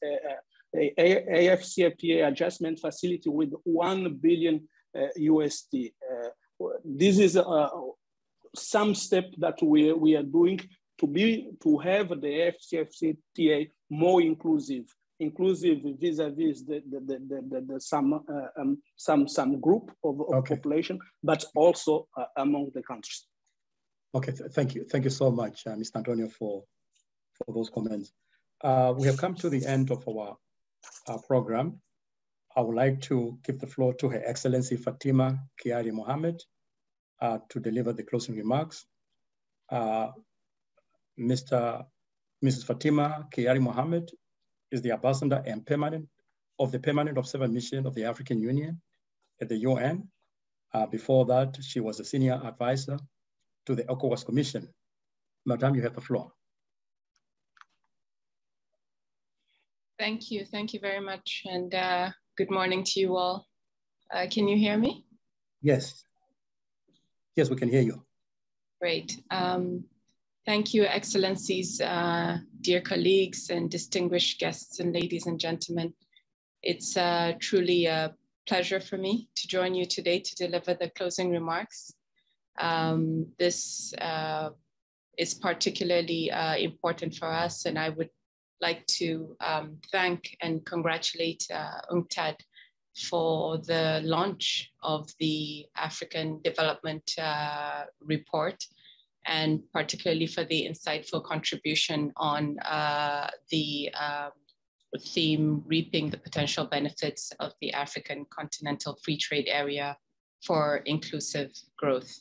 a AFCFTA adjustment facility with $1 billion USD. This is some step that we are doing to have the AfCFTA more inclusive vis-a-vis some group of population, but also among the countries. Okay, thank you so much, Mr. Antonio, for those comments. We have come to the end of our program. I would like to give the floor to Her Excellency Fatima Kyari Mohammed to deliver the closing remarks. Mrs. Fatima Kyari Mohammed is the ambassador and permanent observer mission of the African Union at the UN. Before that, she was a senior advisor to the ECOWAS Commission. Madam, you have the floor. Thank you very much, and good morning to you all. Can you hear me? Yes, we can hear you. Great. Thank you, Excellencies, dear colleagues and distinguished guests and ladies and gentlemen. It's truly a pleasure for me to join you today to deliver the closing remarks. This is particularly important for us, and I would like to thank and congratulate UNCTAD for the launch of the African Development Report, and particularly for the insightful contribution on the theme, reaping the potential benefits of the African Continental Free Trade Area for inclusive growth.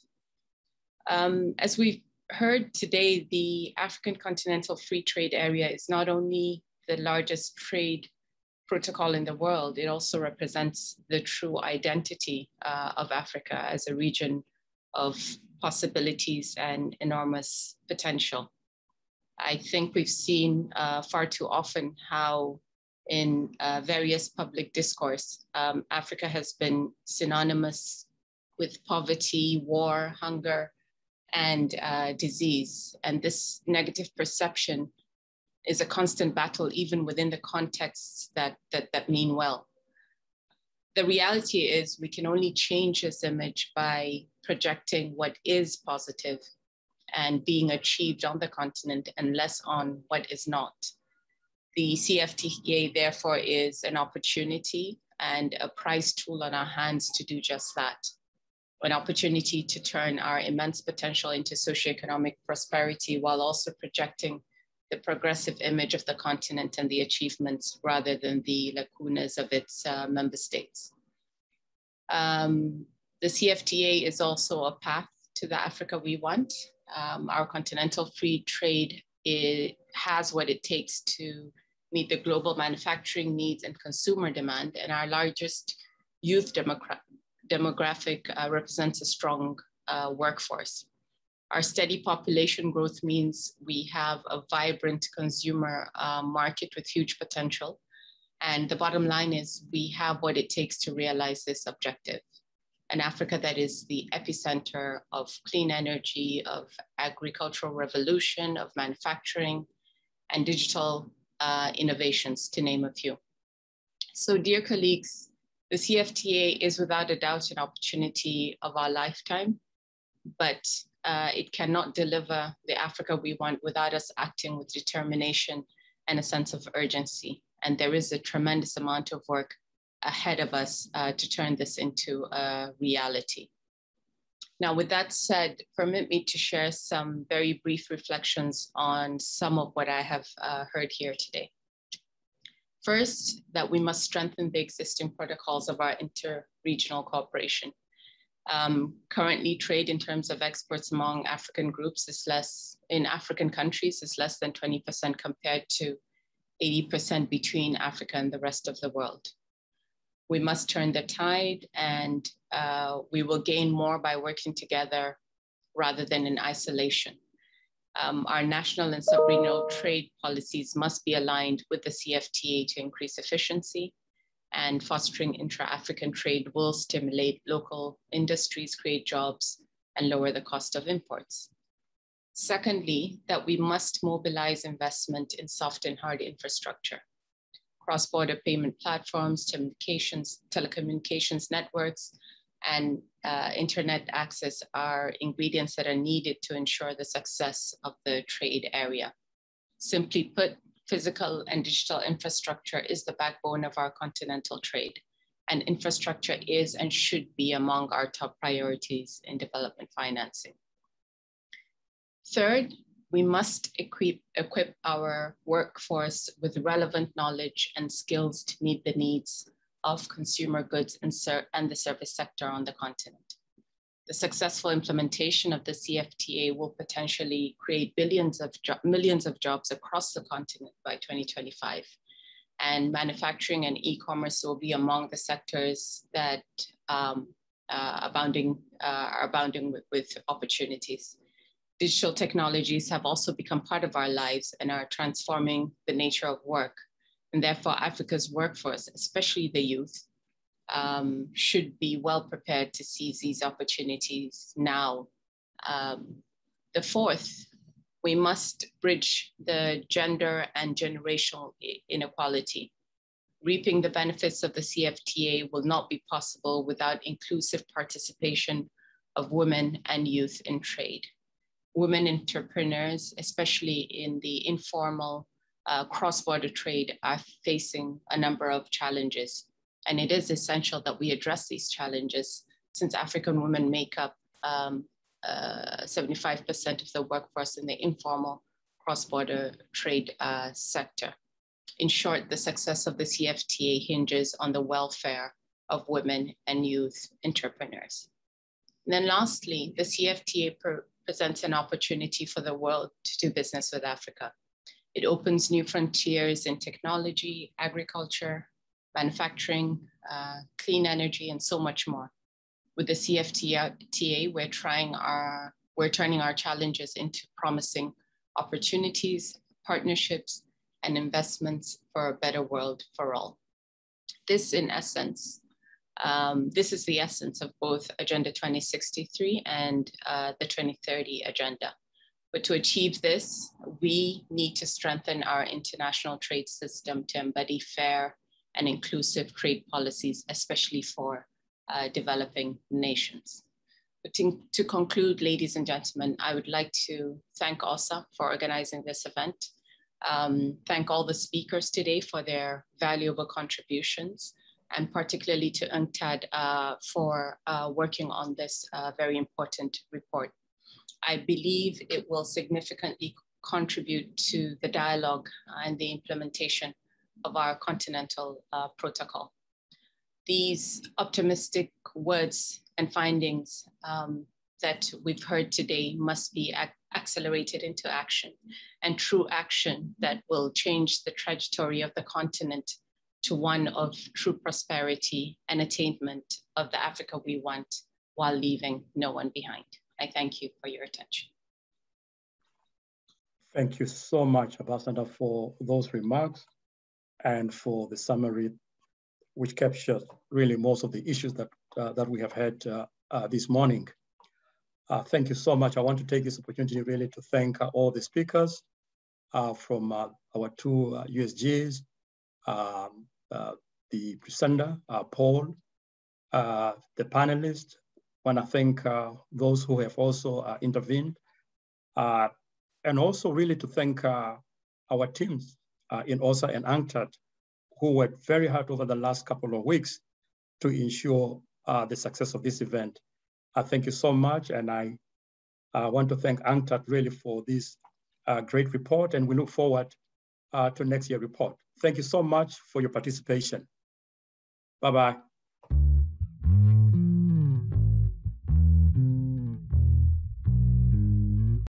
As we've heard today, the African Continental Free Trade Area is not only the largest trade protocol in the world, it also represents the true identity of Africa as a region of possibilities and enormous potential. I think we've seen far too often how in various public discourse, Africa has been synonymous with poverty, war, hunger, and disease. And this negative perception is a constant battle, even within the contexts that mean well. The reality is we can only change this image by projecting what is positive and being achieved on the continent and less on what is not. The CFTA, therefore, is an opportunity and a prize tool on our hands to do just that. An opportunity to turn our immense potential into socioeconomic prosperity while also projecting the progressive image of the continent and the achievements rather than the lacunas of its member states. The CFTA is also a path to the Africa we want. Our continental free trade has what it takes to meet the global manufacturing needs and consumer demand, and our largest youth demographic represents a strong workforce. Our steady population growth means we have a vibrant consumer market with huge potential. And the bottom line is we have what it takes to realize this objective. An Africa that is the epicenter of clean energy, of agricultural revolution, of manufacturing, and digital innovations, to name a few. So dear colleagues, the CFTA is without a doubt an opportunity of our lifetime, but it cannot deliver the Africa we want without us acting with determination and a sense of urgency. And there is a tremendous amount of work ahead of us to turn this into a reality. Now, with that said, permit me to share some very brief reflections on some of what I have heard here today. First, that we must strengthen the existing protocols of our inter-regional cooperation. Currently, trade in terms of exports among African groups in African countries is less than 20% compared to 80% between Africa and the rest of the world. We must turn the tide, and we will gain more by working together rather than in isolation. Our national and sub-regional trade policies must be aligned with the CFTA to increase efficiency, and fostering intra-African trade will stimulate local industries, create jobs, and lower the cost of imports. Secondly, that we must mobilize investment in soft and hard infrastructure. Cross-border payment platforms, telecommunications networks, and internet access are ingredients that are needed to ensure the success of the trade area. Simply put, physical and digital infrastructure is the backbone of our continental trade, and infrastructure is and should be among our top priorities in development financing. Third, we must equip our workforce with relevant knowledge and skills to meet the needs of consumer goods and the service sector on the continent. The successful implementation of the CFTA will potentially create millions of jobs across the continent by 2025. And manufacturing and e-commerce will be among the sectors that are abounding with opportunities. Digital technologies have also become part of our lives and are transforming the nature of work. And therefore, Africa's workforce, especially the youth, should be well prepared to seize these opportunities now. The fourth, we must bridge the gender and generational inequality. Reaping the benefits of the CFTA will not be possible without inclusive participation of women and youth in trade. Women entrepreneurs, especially in the informal cross-border trade, are facing a number of challenges. And it is essential that we address these challenges, since African women make up 75% of the workforce in the informal cross-border trade sector. In short, the success of the CFTA hinges on the welfare of women and youth entrepreneurs. And then lastly, the CFTA presents an opportunity for the world to do business with Africa. It opens new frontiers in technology, agriculture, manufacturing, clean energy, and so much more. With the CFTA, we're turning our challenges into promising opportunities, partnerships, and investments for a better world for all. This, in essence, this is the essence of both Agenda 2063 and the 2030 Agenda. But to achieve this, we need to strengthen our international trade system to embody fair and inclusive trade policies, especially for developing nations. But to conclude, ladies and gentlemen, I would like to thank OSA for organizing this event. Thank all the speakers today for their valuable contributions, and particularly to UNCTAD for working on this very important report. I believe it will significantly contribute to the dialogue and the implementation of our continental protocol. These optimistic words and findings that we've heard today must be accelerated into action, and true action that will change the trajectory of the continent to one of true prosperity and attainment of the Africa we want, while leaving no one behind. I thank you for your attention. Thank you so much, Ambassador, for those remarks and for the summary, which captures really most of the issues that, that we have had this morning. Thank you so much. I want to take this opportunity really to thank all the speakers from our two USGs, the presenter, Paul, the panelists. I want to thank those who have also intervened, and also really to thank our teams in OSA and UNCTAD, who worked very hard over the last couple of weeks to ensure the success of this event. Thank you so much, and I want to thank UNCTAD really for this great report, and we look forward to next year's report. Thank you so much for your participation. Bye-bye.